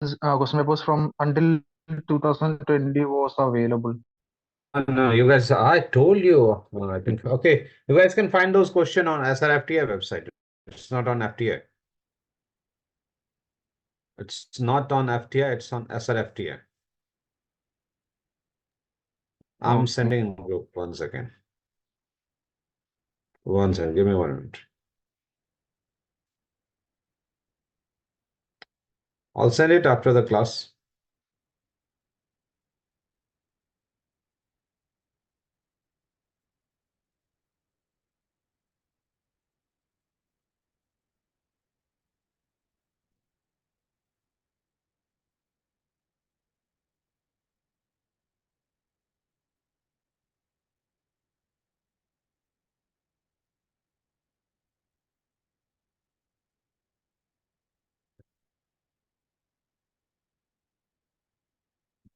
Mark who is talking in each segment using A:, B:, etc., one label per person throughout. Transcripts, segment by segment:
A: question papers from until 2020 was available.
B: No, you guys, I told you. I think, okay, you guys can find those questions on SRFTI website. It's not on FTI. It's not on FTI, it's on SRFTI. I'm
A: Okay.
B: sending a group 1 second. 1 second, give me 1 minute. I'll send it after the class.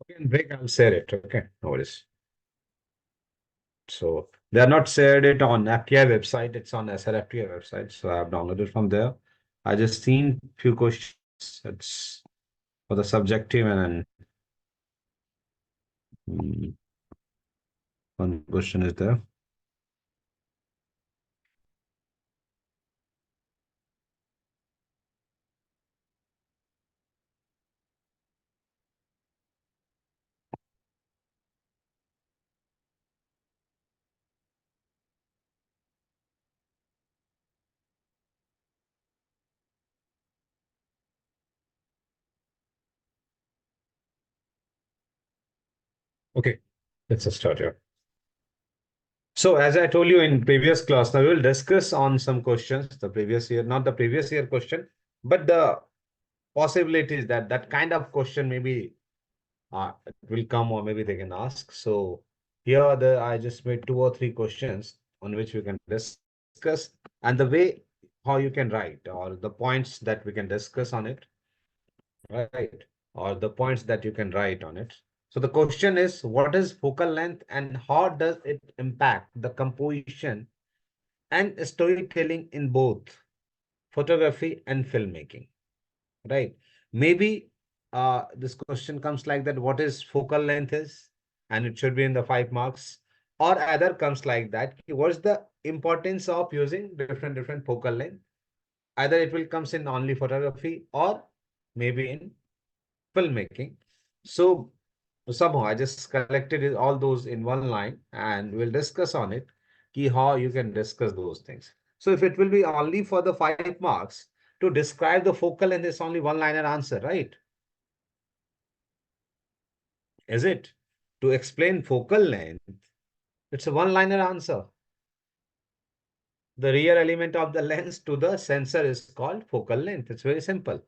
B: Okay, in break, I'll share it. Okay, no worries. So they are not shared it on FTI website, it's on SRFTI website. So I have downloaded from there. I just seen few questions. It's for the subjective and one question is there. Okay, let's start here. So as I told you in previous class, now we will discuss on some questions, the previous year, not the previous year question, but the possibilities that that kind of question maybe it will come or maybe they can ask. So here I just made 2 or 3 questions on which we can discuss and the way how you can write or the points that we can discuss on it, right? Or the points that you can write on it. So the question is, what is focal length and how does it impact the composition and storytelling in both photography and filmmaking, right? Maybe this question comes like that, what is focal length is, and it should be in the 5 marks, or either comes like that, what's the importance of using different focal length? Either it will comes in only photography or maybe in filmmaking. So somehow I just collected all those in one line and we'll discuss on it, how you can discuss those things. So if it will be only for the 5 marks, to describe the focal length is only one-liner answer, right? Is it? To explain focal length, it's a one-liner answer. The rear element of the lens to the sensor is called focal length. It's very simple.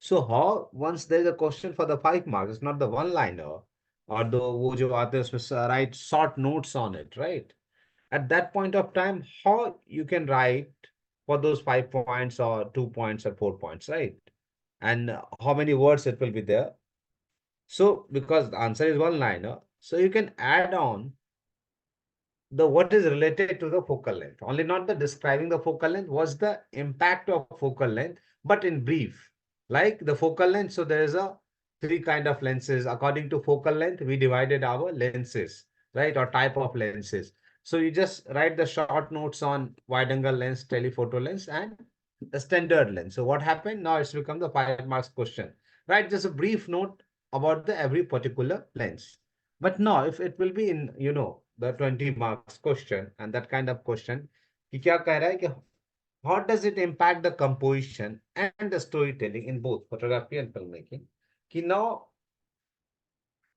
B: So how once there is a question for the 5 marks, it's not the one-liner or the wo jo aate hai usme write short notes on it, right? At that point of time, how you can write for those 5 points or 2 points or 4 points, right? And how many words it will be there. So because the answer is one-liner, so you can add on the what is related to the focal length. Only not the describing the focal length, what's the impact of focal length, but in brief. Like the focal length, so there is a 3 kind of lenses. According to focal length, we divided our lenses, right? Or type of lenses. So you just write the short notes on wide angle lens, telephoto lens, and the standard lens. So what happened? Now it's become the 5 marks question. Right? Just a brief note about the every particular lens. But now if it will be in, the 20 marks question and that kind of question, कि क्या कह रहा है कि how does it impact the composition and the storytelling in both photography and filmmaking? Ki now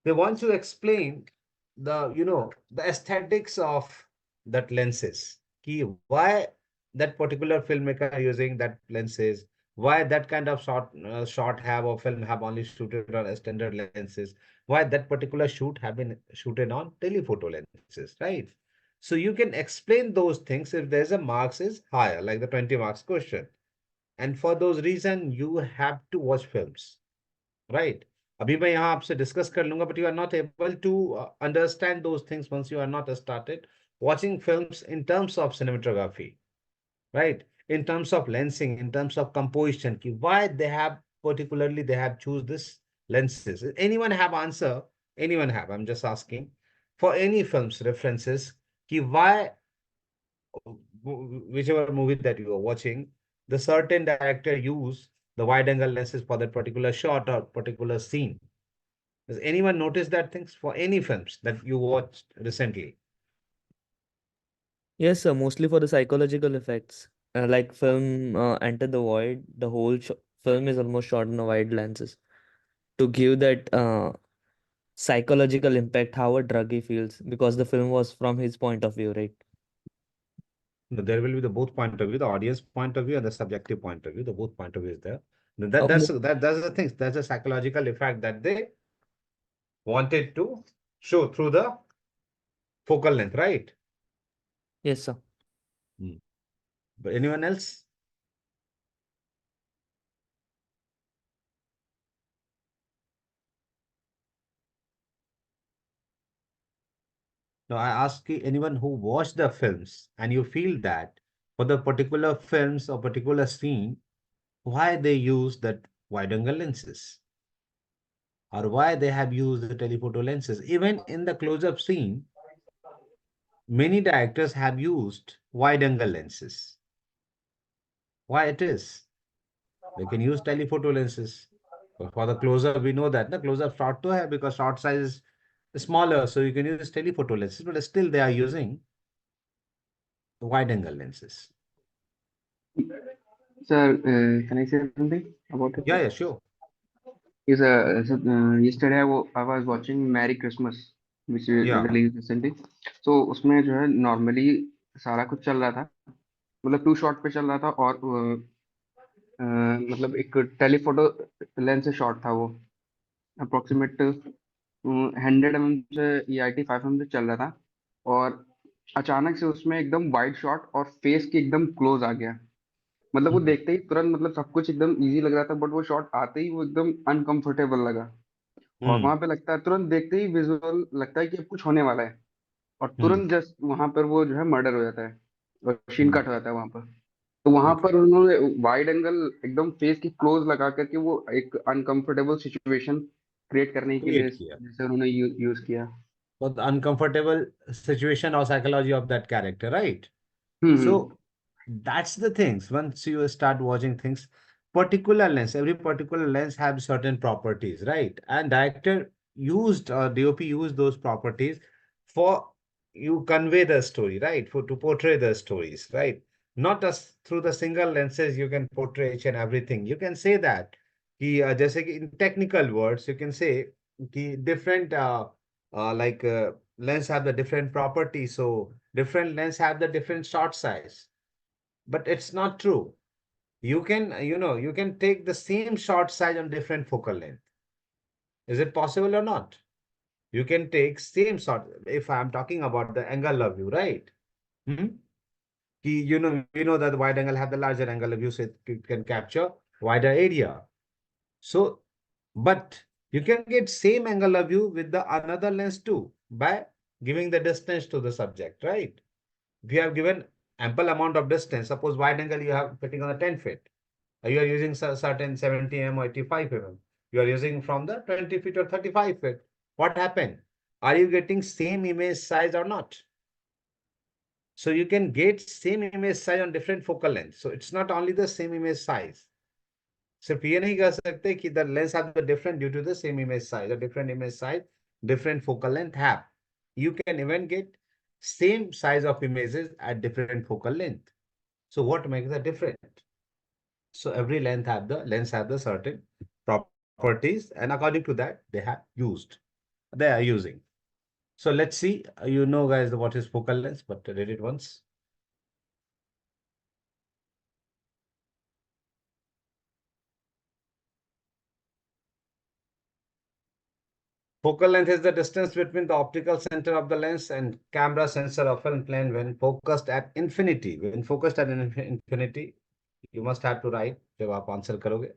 B: they want to explain the aesthetics of that lenses. Ki why that particular filmmaker using that lenses, why that kind of shot have or film have only shooted on standard lenses, why that particular shoot have been shooted on telephoto lenses, right? So you can explain those things if there's a marks is higher, like the 20 marks question. And for those reason, you have to watch films, right? अभी मैं यहाँ आपसे discuss कर लूंगा, but you are not able to understand those things once you are not started watching films in terms of cinematography, right? In terms of lensing, in terms of composition, why they have particularly they have choose this lenses? Anyone have answer? Anyone have? I'm just asking for any films references. Ki why whichever movie that you are watching, the certain director use the wide angle lenses for that particular shot or particular scene. Does anyone notice that things for any films that you watched recently?
C: Yes, sir. Mostly for the psychological effects. Like film Enter the Void, the whole film is almost shot in a wide lenses to give that psychological impact, how a druggie feels, because the film was from his point of view, right?
B: No, there will be the both point of view, the audience point of view and the subjective point of view. The both point of view is there.
C: Uh, mo-
B: That's the thing. That's a psychological effect that they wanted to show through the focal length, right?
C: yes, sir.
B: Hmm. But anyone else? No, I ask you, anyone who watched the films and you feel that for the particular films or particular scene, why they use that wide angle lenses or why they have used the telephoto lenses. Even in the close-up scene, many directors have used wide angle lenses. Why it is? They can use telephoto lenses. But for the close-up, we know that the close-up short to have because short size is smaller, so you can use telephoto lenses, but still they are using wide angle lenses.
D: Sir, can I say something about it?
B: Yeah, yeah, sure.
D: Yes, yesterday I was watching Merry Christmas, which is
B: Yeah.
D: released recently. So उसमें जो है normally सारा कुछ चल रहा था, मतलब to shot पे चल रहा था और मतलब एक टेलीफोटो लेंस से शॉट था वो अप्रोक्सीमेट 100 mm से EIT 5mm से चल रहा था और अचानक से उसमें एकदम वाइड शॉट और फेस के एकदम क्लोज आ गया। मतलब वो
B: Hmm.
D: देखते ही तुरंत मतलब सब कुछ एकदम इजी लग रहा था बट वो शॉट आते ही वो एकदम अनकंफर्टेबल लगा और
B: Hmm.
D: वहां पे लगता है तुरंत देखते ही विजुअल लगता है कि अब कुछ होने वाला है और
B: Hmm.
D: तुरंत जस्ट वहां पर वो जो है मर्डर हो जाता है और शीन
B: Hmm.
D: कट हो जाता है वहां पर। तो वहां
B: Okay.
D: पर उन्होंने वाइड एंगल एकदम फेस की क्लोज लगा करके वो एक अनकंफर्टेबल सिचुएशन क्रिएट करने के लिए
B: Create किया.
D: जैसे उन्होंने यूज किया।
B: For the uncomfortable situation or psychology of that character, right?
D: Hmm.
B: So that's the things. Once you start watching things, particular lens, every particular lens have certain properties, right? And director used or DOP used those properties for you convey the story, right? For to portray the stories, right? Not as through the single lenses you can portray each and everything. You can say that कि जैसे कि in technical words you can say कि different lens have the different properties. So different lens have the different shot size, but it's not true. You can, you can take the same shot size on different focal length. Is it possible or not? You can take same shot. If I'm talking about the angle of view, right? Hmm? We know that the wide angle have the larger angle of view, so it can capture wider area. So, but you can get same angle of view with the another lens too by giving the distance to the subject, right? If you have given ample amount of distance, suppose wide angle you have fitting on the 10 feet, you are using certain 70 mm or 85 mm, you are using from the 20 feet or 35 feet. What happened? Are you getting same image size or not? So you can get same image size on different focal length. So it's not only the same image size. सिर्फ ये नहीं कह सकते कि the lens have the different due to the same image size or different image size, different focal length have. You can even get same size of images at different focal length. So what makes the different? So every lens have the certain properties, and according to that, they are using. So let's see, guys, what is focal length, but read it once. Focal length is the distance between the optical center of the lens and camera sensor of film plane when focused at infinity. When focused at infinity, you must have to write जब आप answer करोगे.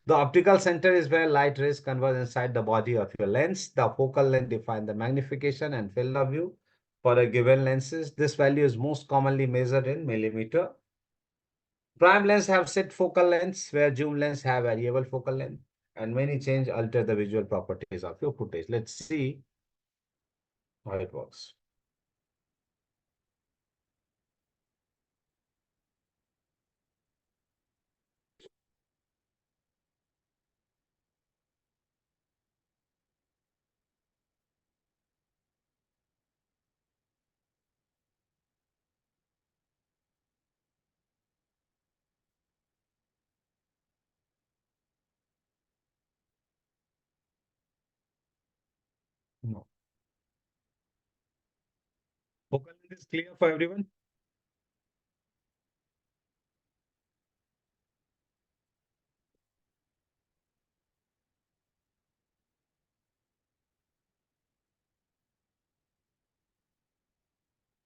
B: The optical center is where light rays converge inside the body of your lens. The focal length defines the magnification and field of view for a given lenses. This value is most commonly measured in millimeter. Prime lens have set focal lengths, where zoom lens have variable focal length, and many change alter the visual properties of your footage. Let's see how it works. No. Focal length is clear for everyone?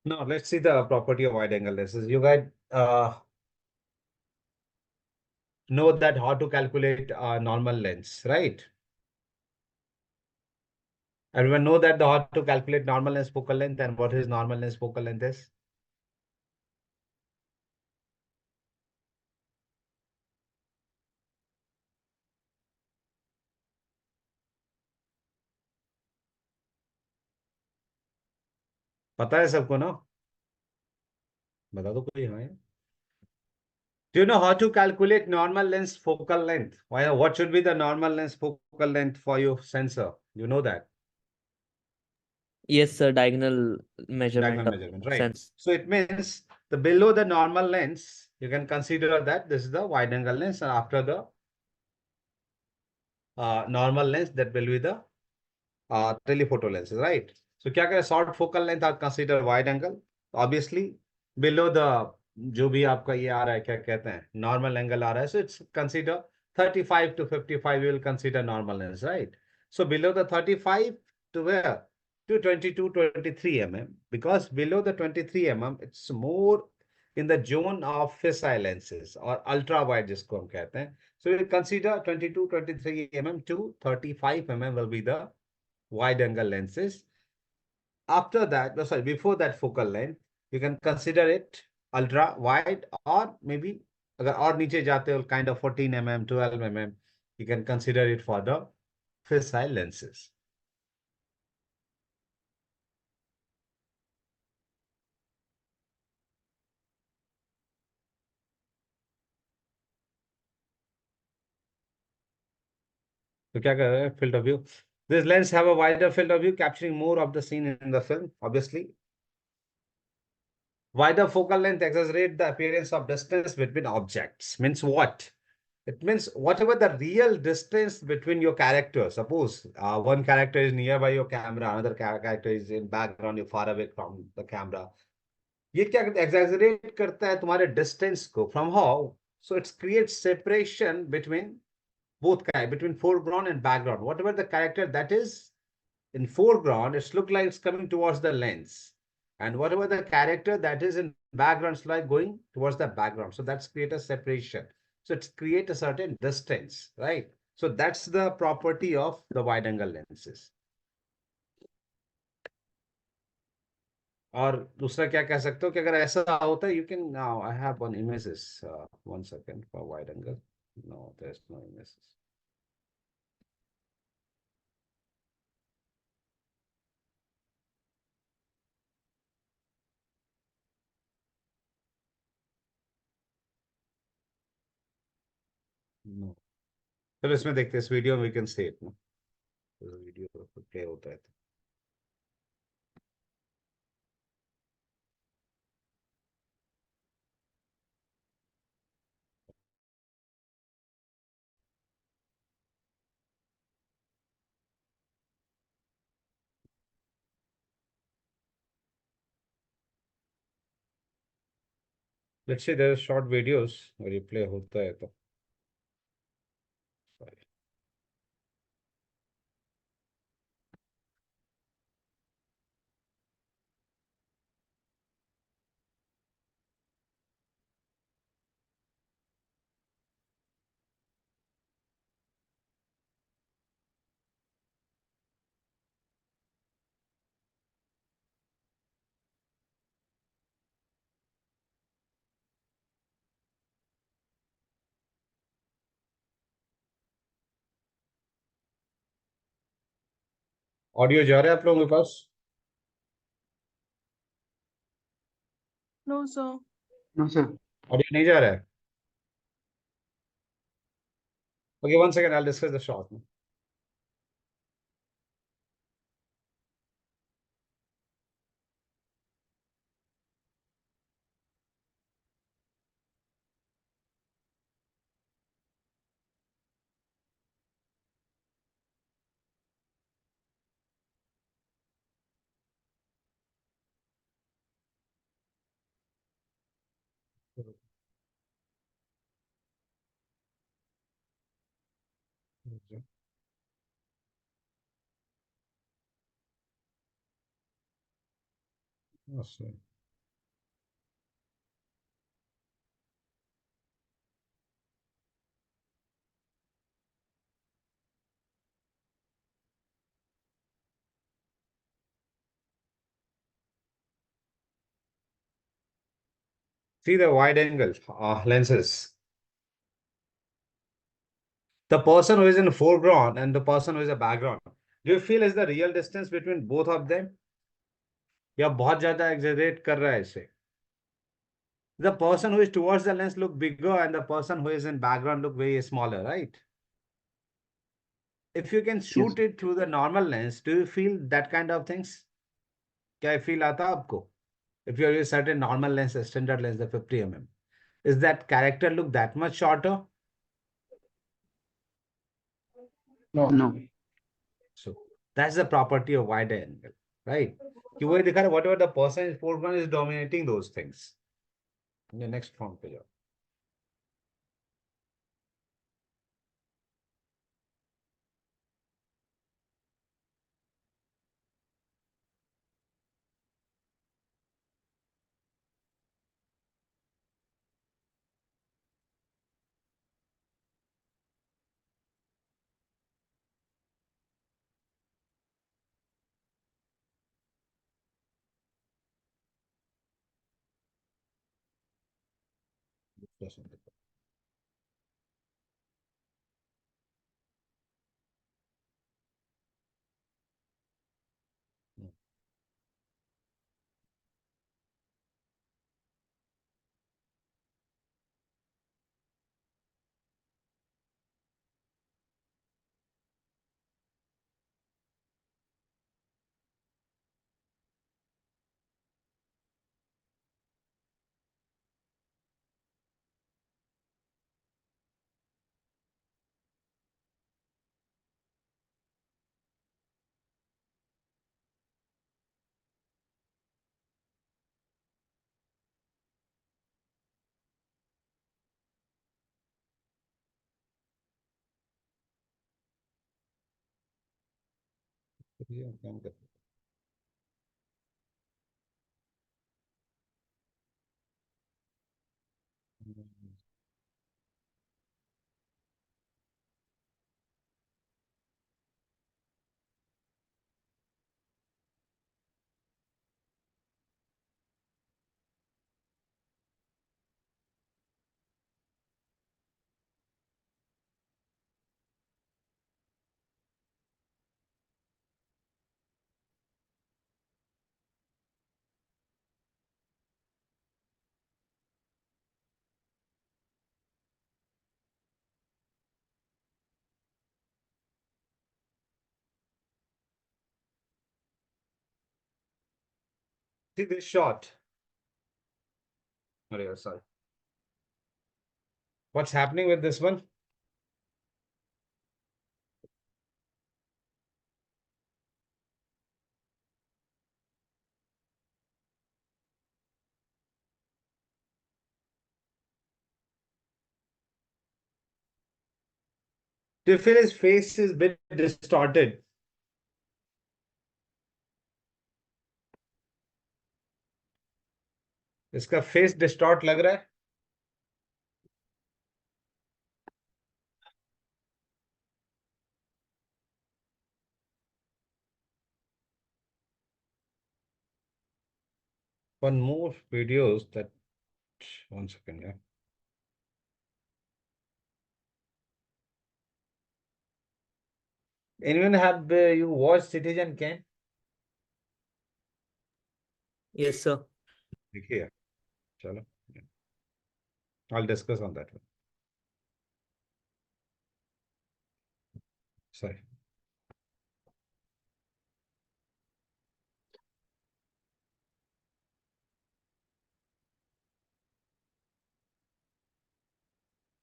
B: No, let's see the property of wide angle lenses. You guys know that how to calculate normal lens, right? Everyone know that the how to calculate normal lens focal length and what is normal lens focal length is? पता है सबको ना? बता दो कोई हाँ है? Do you know how to calculate normal lens focal length? Why, what should be the normal lens focal length for your sensor? You know that.
C: Yes, sir. Diagonal measurement
B: Diagonal
C: of
B: measurement, right?
C: sense.
B: So it means the below the normal lens, you can consider that this is the wide angle lens, and after the normal lens, that will be the telephoto lenses, right? So क्या करें, short focal length are considered wide angle. Obviously, below the जो भी आपका ये आ रहा है क्या कहते हैं normal angle आ रहा है, so it's consider 35 to 55 you will consider normal lens, right? So below the 35 to where? To 22, 23 mm, because below the 23 mm it's more in the zone of fisheye lenses or ultra wide जिसको हम कहते हैं. So we consider 22, 23 mm to 35 mm will be the wide angle lenses. After that, no, sorry, before that focal length, you can consider it ultra wide, or maybe अगर और नीचे जाते हो kind of 14 mm, 12 mm, you can consider it for the fisheye lenses. तो क्या कर रहे हैं field of view? This lens have a wider field of view, capturing more of the scene in the film. Obviously, wider focal length exaggerate the appearance of distance between objects. Means what? It means whatever the real distance between your characters. Suppose one character is nearby your camera, another character is in background, you're far away from the camera. ये क्या exaggerate करता है तुम्हारे distance को from how? So it creates separation between both between foreground and background. Whatever the character that is in foreground, it's look like it's coming towards the lens. And whatever the character that is in background, it's like going towards the background. So that's create a separation. So it's create a certain distance, right? So that's the property of the wide angle lenses. और दूसरा क्या कह सकते हो कि अगर ऐसा होता है, you can now I have one images. 1 second for wide angle. No, there's no images. No. चलो इसमें देखते हैं, इस वीडियो में we can see it. No? Video play होता है. Let's say there are short videos और ये play होता है तो. Sorry. ऑडियो जा रहा है आप लोगों के पास?
E: No, sir.
D: No sir.
B: Audio नहीं जा रहा है? Okay, one second, I'll discuss the shot. Awesome. See the wide angle lenses. The person who is in the foreground and the person who is in the background. Do you feel is the real distance between both of them? या बहुत ज्यादा exaggerate कर रहा है इसे? The person who is towards the lens look bigger and the person who is in background look very smaller, right? If you can
D: yes.
B: shoot it through the normal lens, do you feel that kind of things? क्या feel आता है आपको? If you use certain normal lens, a standard lens, the 50 mm, is that character look that much shorter?
A: No.
D: No.
B: So that's the property of wide angle, right? कि वही दिखा रहा है, whatever the person is foreground is dominating those things. In the next front पे जाओ. See this shot. Oh, sorry. What's happening with this one? Do you feel his face is a bit distorted? इसका face distort लग रहा है? One more videos that, one second, yeah. Anyone have you watched Citizen Kane?
C: Yes, sir.
B: देखिए चलो, I'll discuss on that one. Sorry.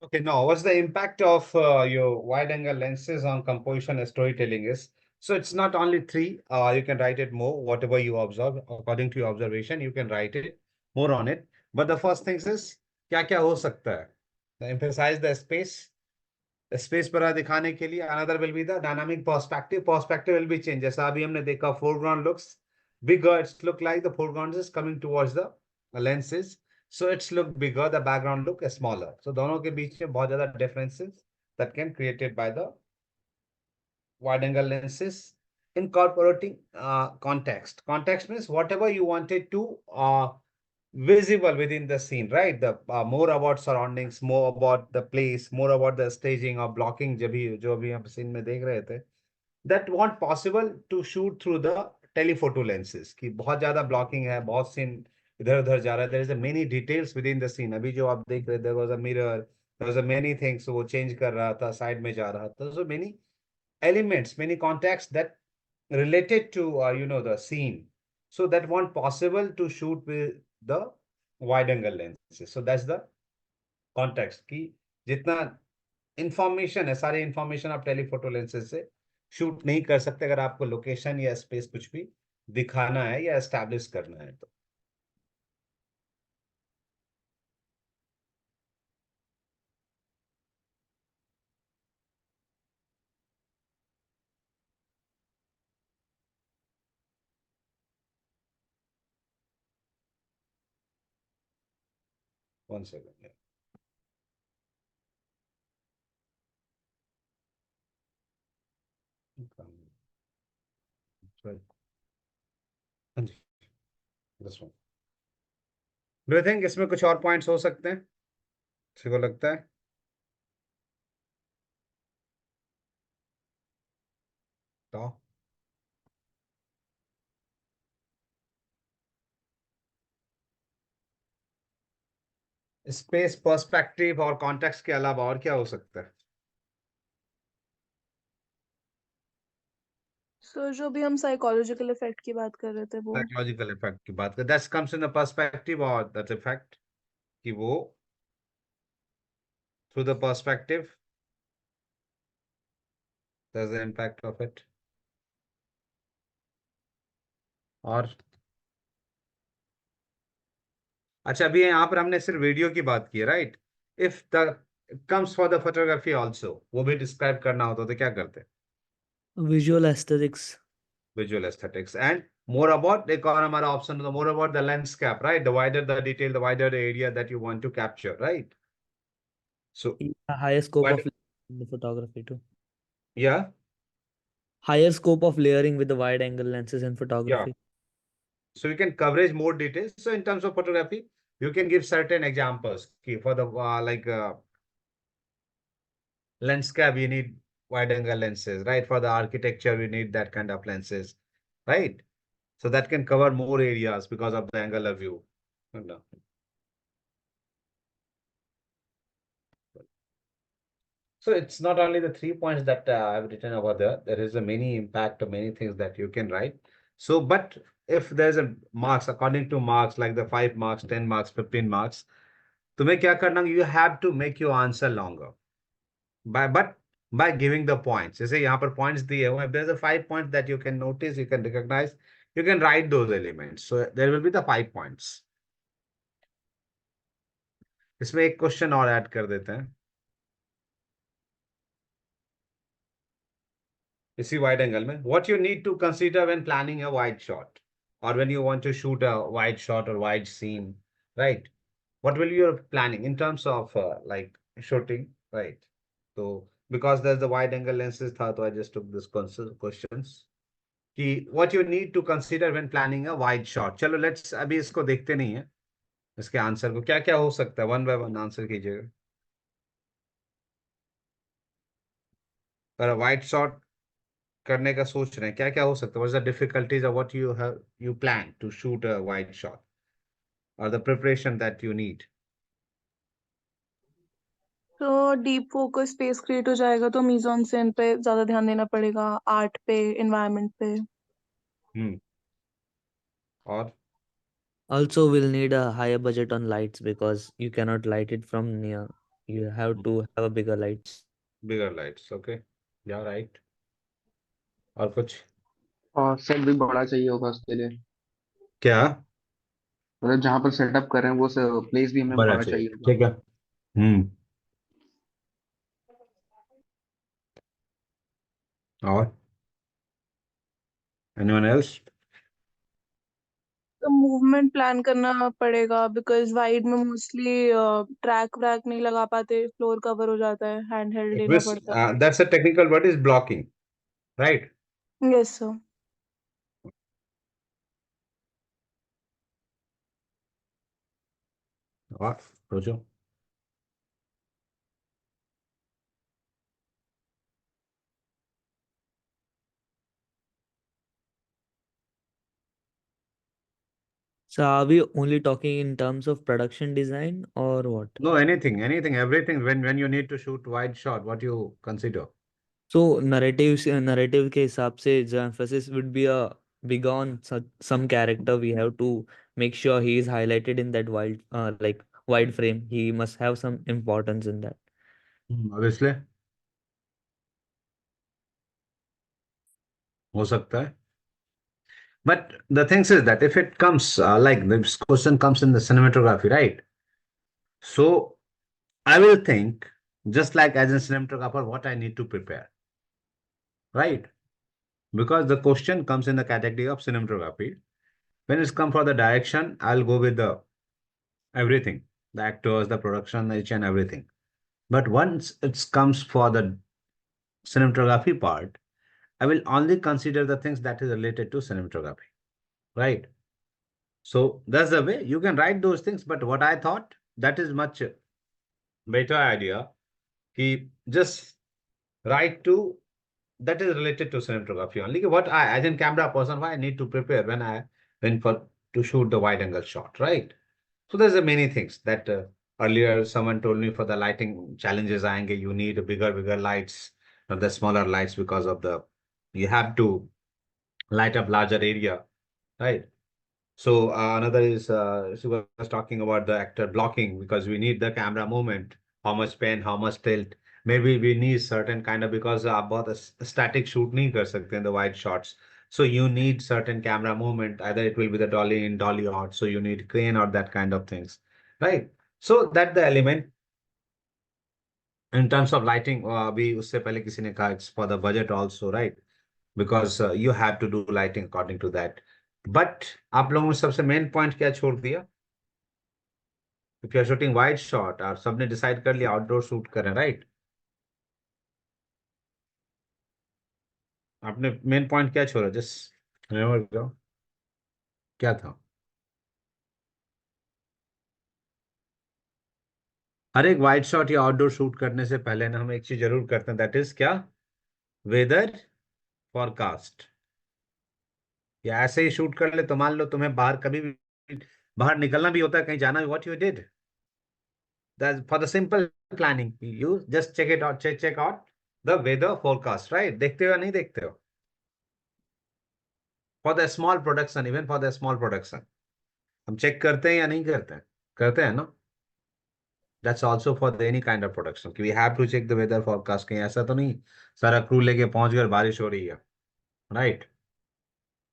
B: Okay, now what's the impact of your wide angle lenses on composition and storytelling is? So it's not only three, you can write it more, whatever you observe, according to your observation, you can write it more on it. But the first thing is, क्या क्या हो सकता है? Emphasize the space पर दिखाने के लिए, another will be the dynamic perspective will be changed. जैसा अभी हमने देखा, foreground looks bigger, it's look like the foreground is coming towards the lenses, so it's look bigger, the background look smaller. So दोनों के बीच में बहुत ज़्यादा differences that can created by the wide angle lenses. Incorporating context. Context means whatever you wanted to visible within the scene, right? The more about surroundings, more about the place, more about the staging or blocking जो भी हम scene में देख रहे थे, that weren't possible to shoot through the telephoto lenses. कि बहुत ज़्यादा blocking है, बहुत scene इधर उधर जा रहा है. There is a many details within the scene. अभी जो आप देख रहे थे, there was a mirror, there was a many things, वो change कर रहा था, side में जा रहा था. So many elements, many contexts that related to the scene, so that weren't possible to shoot with the wide angle lenses. So that's the context कि जितना इंफॉर्मेशन है, सारे इंफॉर्मेशन आप टेलीफोटो लेंसेज से शूट नहीं कर सकते अगर आपको लोकेशन या स्पेस कुछ भी दिखाना है या एस्टैब्लिश करना है तो. One second. Yeah. Sorry. हाँ जी, this one. Do you think इसमें कुछ और पॉइंट्स हो सकते हैं, किसी को लगता है? तो स्पेस पर्सपेक्टिव और कॉन्टेक्स्ट के अलावा और क्या हो सकता है?
E: सो जो भी हम साइकोलॉजिकल इफेक्ट की बात कर रहे थे वो
B: साइकोलॉजिकल इफेक्ट की बात कर, that comes in the perspective और दैट इफेक्ट कि वो through the perspective there's the impact of it. और अच्छा, अभी यहाँ पर हमने सिर्फ वीडियो की बात की है, right? If the comes for the photography also, वो भी डिस्क्राइब करना होता तो क्या करते?
C: Visual aesthetics.
B: Visual aesthetics and more about, एक और हमारा option more about the landscape, right? The wider the detail, the wider the area that you want to capture, right? So
C: A higher scope of
B: what?
C: in the photography too.
B: Yeah,
C: Higher scope of layering with the wide angle lenses in
B: yeah.
C: photography.
B: So you can coverage more details. So in terms of photography, you can give certain examples. Okay, for the landscape, you need wide angle lenses, right? For the architecture, we need that kind of lenses, right? So that can cover more areas because of the angle of view. So it's not only the 3 points that I've written over there. There is a many impact of many things that you can write. So, but if there's a marks according to marks, like the 5 marks, 10 marks, 15 marks, तुम्हें क्या करना? You have to make your answer longer. By giving the points. जैसे यहाँ पर points दिए हुए, if there's a 5 points that you can notice, you can recognize, you can write those elements. So there will be the 5 points. इसमें एक question और add कर देते हैं इसी वाइड एंगल में. What you need to consider when planning a wide shot or when you want to shoot a wide shot or wide scene, right? What will you be planning in terms of like shooting, right? So because there's the wide angle lenses था, तो I just took this questions कि what you need to consider when planning a wide shot. चलो let's अभी इसको देखते नहीं है, इसके आंसर को क्या क्या हो सकता है, वन बाय वन आंसर कीजिएगा. पर वाइड शॉट करने का सोच रहे हैं, क्या क्या हो सकता है? व्हाट इज द डिफिकल्टीज और what you plan to shoot a wide shot और the preparation that you need?
E: तो डीप फोकस स्पेस क्रिएट हो जाएगा, तो मीजॉन सीन पे ज्यादा ध्यान देना पड़ेगा, आर्ट पे, एनवायरनमेंट पे।
B: हम्म। और
C: Also, we'll need a higher budget on lights because you cannot light it from near. You have to have a bigger lights.
B: Bigger lights, okay, या राइट। और कुछ?
D: और सेट भी बड़ा चाहिए होगा उसके लिए।
B: क्या?
D: मतलब जहाँ पर सेटअप कर रहे हैं वो प्लेस भी हमें
B: बड़ा
D: बड़ा
B: चाहिए,
D: चाहिए होगा।
B: ठीक है। हम्म। और एनीवन एल्स?
E: तो मूवमेंट प्लान करना पड़ेगा, बिकॉज वाइड में मोस्टली ट्रैक व्रैक नहीं लगा पाते, फ्लोर कवर हो जाता है, हैंड हेल्ड लेना
B: This,
E: पड़ता
B: that's a technical word is blocking, right?
E: है। Yes sir.
B: और सोचो।
C: So, are we only talking in terms of production design or what?
B: No, anything, everything. When you need to shoot wide shot, what you consider?
C: So, narrative के हिसाब से the emphasis would be a big on some character. We have to make sure he is highlighted in that wide frame. He must have some importance in that.
B: Obviously, हो सकता है. But the thing is that if it comes like this question comes in the cinematography, right? So I will think just like as a cinematographer, what I need to prepare, right? Because the question comes in the category of cinematography. When it's come for the direction, I'll go with the everything, the actors, the production, each and everything. But once it comes for the cinematography part, I will only consider the things that is related to cinematography, right? So that's the way you can write those things. But what I thought that is much better idea. He just write to that is related to cinematography only. What I as a camera person, why I need to prepare when for to shoot the wide angle shot, right? So there's a many things that earlier someone told me for the lighting challenges aenge, you need bigger lights, not the smaller lights because of the you have to light up larger area, right? So another is she was talking about the actor blocking because we need the camera movement, how much pen, how much tilt. Maybe we need certain kind of because आप बहुत static shoot नहीं कर सकते in the wide shots. So you need certain camera movement. Either it will be the dolly in, dolly out. So you need crane or that kind of things, right? So that the element in terms of lighting. भी उससे पहले किसी ने कहा it's for the budget also, right? Because you have to do lighting according to that. But आप लोगों ने सबसे मेन पॉइंट क्या छोड़ दिया? If you are shooting wide shot और सबने डिसाइड कर लिया आउटडोर शूट करें, राइट? आपने मेन पॉइंट क्या छोड़ा? जस्ट रिमेम्बर करो क्या था? हर एक वाइड शॉट या आउटडोर शूट करने से पहले ना हम एक चीज जरूर करते हैं, दैट इज क्या? Weather forecast. या ऐसे ही शूट कर ले तो मान लो तुम्हें बाहर कभी भी बाहर निकलना भी होता है, कहीं जाना भी, what you did for the simple planning, you just check it out, check out the weather forecast, right? देखते हो या नहीं देखते हो? For the small production, even for the small production हम चेक करते हैं या नहीं करते हैं? करते हैं ना? That's also for the any kind of production कि we have to check the weather forecast. कहीं ऐसा तो नहीं सारा क्रू लेके पहुंच गए बारिश हो रही है, राइट?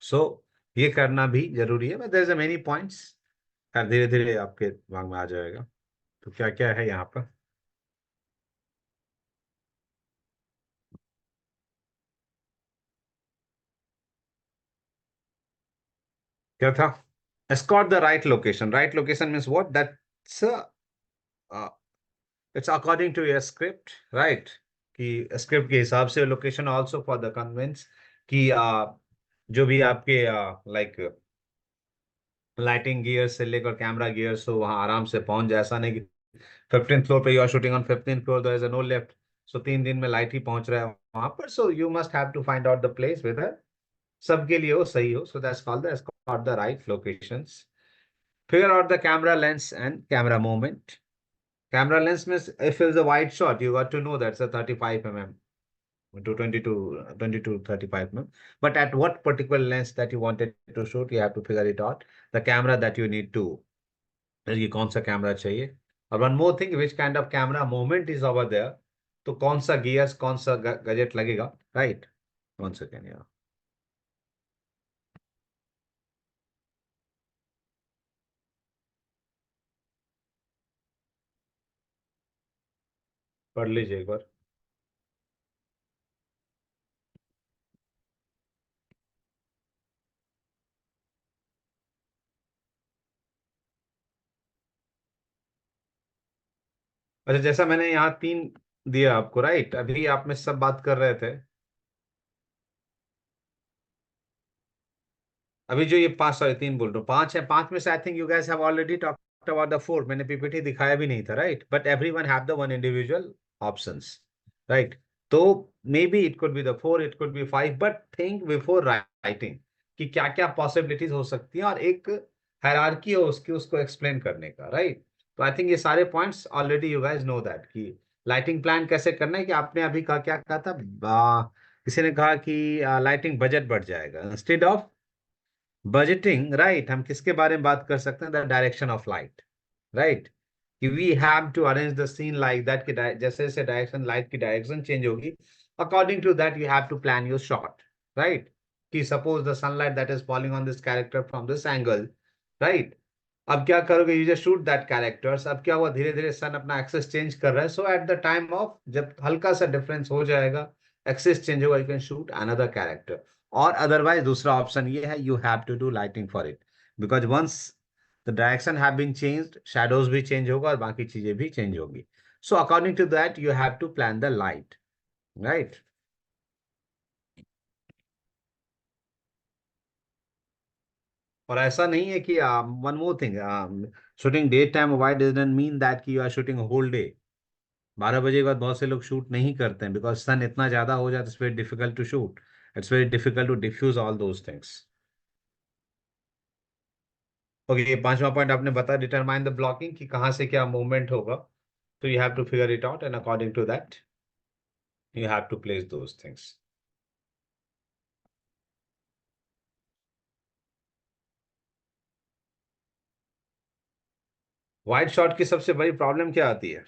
B: सो ये करना भी जरूरी है, but there is a many points. खैर धीरे धीरे आपके दिमाग में आ जाएगा। तो क्या क्या है यहाँ पर? क्या था? escort the right location. Right location means what? That's uh, it's according to your script, right? कि स्क्रिप्ट के हिसाब से location also for the conveyance कि जो भी आपके लाइक लाइटिंग गियर से लेकर कैमरा गियर्स हो वहां आराम से पहुंच जाए। ऐसा नहीं कि 15th फ्लोर पे you are shooting on 15th floor, there is no left, so 3 दिन में लाइट ही पहुंच रहा है वहां पर, so you must have to find out the place whether सबके लिए वो सही हो, so that's called the right locations. Figure out the camera lens and camera movement. Camera lens means if it's a wide shot, you got to know that's a 35 mm to 22 35 mm. But at what particular lens that you wanted to shoot, you have to figure it out. The camera that you need to, ये कौन सा camera चाहिए. और one more thing, which kind of camera movement is over there. तो कौन सा gears, कौन सा गजेट लगेगा, राइट. वन सेकेंड यार, पढ़ लीजिए एक बार. अच्छा, जैसा मैंने यहाँ 3 दिया आपको, राइट. अभी आप में सब बात कर रहे थे. अभी जो ये 5, सॉरी 3 बोल रहा हूँ, 5 है. 5 में से I think you guess have already talked about the 4. मैंने पीपीटी दिखाया भी नहीं था, right. But everyone have the one individual options, right. तो maybe it could be the 4, it could be 5, but think before writing कि क्या क्या possibilities हो सकती हैं, और एक हायरार्की हो उसकी, उसको एक्सप्लेन करने का, राइट. तो आई थिंक ये सारे points already you guys know that कि लाइटिंग प्लान कैसे करना है. कि आपने अभी कहा, क्या कहा था, किसी ने कहा कि लाइटिंग बजट बढ़ जाएगा. इंस्टेड ऑफ बजटिंग, राइट, हम किसके बारे में बात कर सकते हैं, the direction of light, right. कि we have to arrange the scene like that कि जैसे जैसे डायरेक्शन, लाइट की डायरेक्शन चेंज होगी, according to that you have to plan your shot, right. कि suppose the sunlight that is falling on this character from this angle, right. अब क्या करोगे, you just shoot that characters. अब क्या हुआ, धीरे धीरे सन अपना एक्सेस चेंज कर रहा है, so at the time of जब हल्का सा डिफरेंस हो जाएगा, एक्सेस चेंज होगा, you can shoot another character. और अदरवाइज दूसरा ऑप्शन ये है, you have to do lighting for it, because once the direction have been changed, shadows भी चेंज होगा और बाकी चीजें भी चेंज होगी. So according to that you have to plan the light, right. और ऐसा नहीं है कि one more thing, shooting day time wide doesn't mean that कि you are shooting whole day. 12 बजे के बाद बहुत से लोग शूट नहीं करते हैं, बिकॉज सन इतना ज्यादा हो जाता है, it's very difficult to shoot, it's very difficult to diffuse all those things. Okay, ये 5वां पॉइंट आपने बता, डिटरमाइन द ब्लॉकिंग कि कहाँ से क्या मूवमेंट होगा. तो you have to figure it out and according to that you have to place those things. Wide shot की सबसे बड़ी प्रॉब्लम क्या आती है,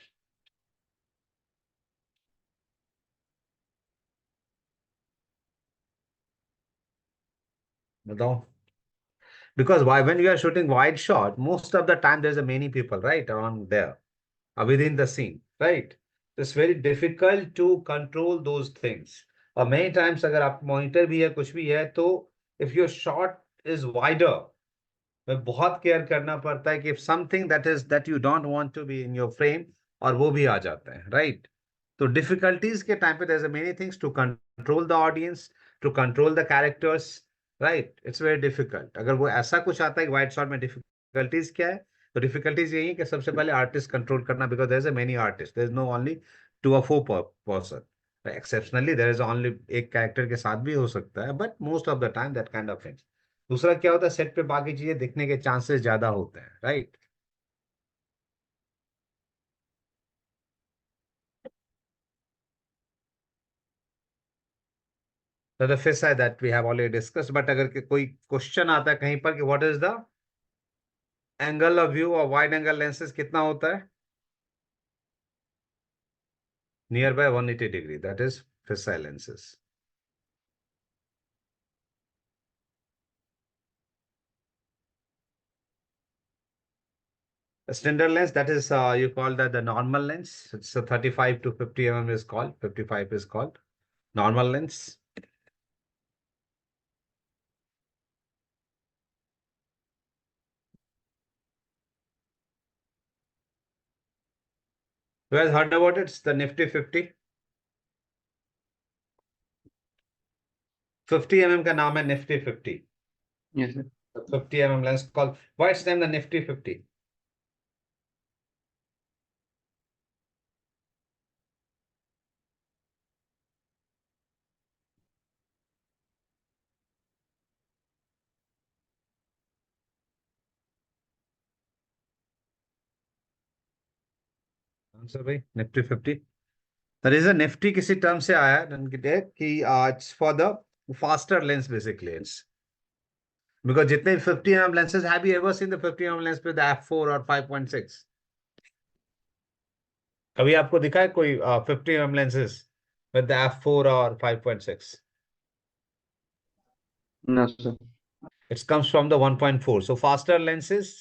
B: बताओ. Because why, when you are shooting wide shot, most of the time there's a many people right around there, within the scene, right? So it's very difficult to control those things. और many times अगर आप monitor भी है, कुछ भी है, तो if your shot is wider, में बहुत केयर करना पड़ता है कि something that you don't want to be in your frame, और वो भी आ जाता है, राइट. तो डिफिकल्टीज के टाइम पे there are many things to control the audience, to control the characters, right. It's very difficult. अगर वो ऐसा कुछ आता है कि वाइट शॉट में डिफिकल्टीज क्या है, तो डिफिकल्टीज यही है कि सबसे पहले आर्टिस्ट कंट्रोल करना, because there is many artist, there is no only 2 or 4 person. Exceptionally there is only एक कैरेक्टर के साथ भी हो सकता है, but most of the time that kind of things. दूसरा क्या होता है, सेट पे बाकी चीजें दिखने के चांसेस ज्यादा होते हैं, राइट. तो द फिश है that we have already discussed. But अगर कोई क्वेश्चन आता है कहीं पर कि what is the angle of view और वाइड एंगल लेंसेज कितना होता है, near by 180 degree, that is fish lenses. A standard lens, that is you call that the normal lens. It's a 35 to 50 mm is called. 55 is called normal lens. Who has heard about it? It's the Nifty 50. 50 mm का नाम है Nifty 50.
D: Yes, sir.
B: The 50 mm lens called. Why it's named the Nifty 50? Sir भाई Nifty 50 the reason Nifty किसी term से आया कि it's for the faster lens basically it's because जितने 50 mm lenses have you ever seen the 50 mm lens with the f4 और 5.6 कभी आपको दिखा है कोई 50 mm lenses with the f4 और 5.6
D: No, sir.
B: it comes from the 1.4 so faster lenses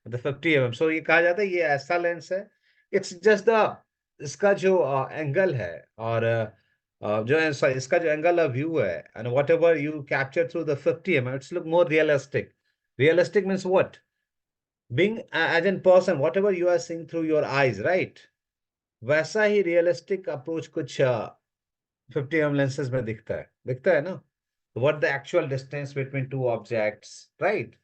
B: the 50 mm so ये कहा जाता है ये ऐसा लेंस है it's just the इसका जो एंगल है और जो इसका जो एंगल ऑफ व्यू है and whatever you capture through the 50 mm it's look more realistic means what being as in person whatever you are seeing through your eyes right वैसा ही realistic approach कुछ 50 mm lenses में दिखता है ना what the actual distance between two objects right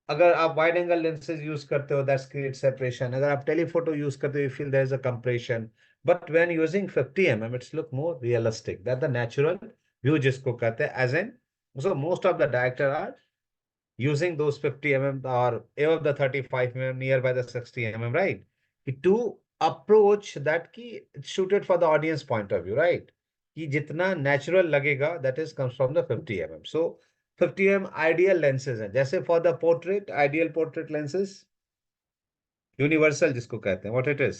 B: अगर आप wide angle lenses use करते हो दैट्स क्रिएट सेपरेशन अगर आप टेलीफोटो यूज करते हो you feel there is a compression but when using 50 mm it's look more realistic that the natural view जिसको कहते हैं as an so most of the director are using those 50 mm or above the 35 mm nearby the 60 mm right to approach that ki it's suited for the audience point of view right कि जितना natural लगेगा that is comes from the 50 mm so 50 mm ideal lenses हैं जैसे for the portrait ideal portrait lenses universal जिसको कहते हैं what it is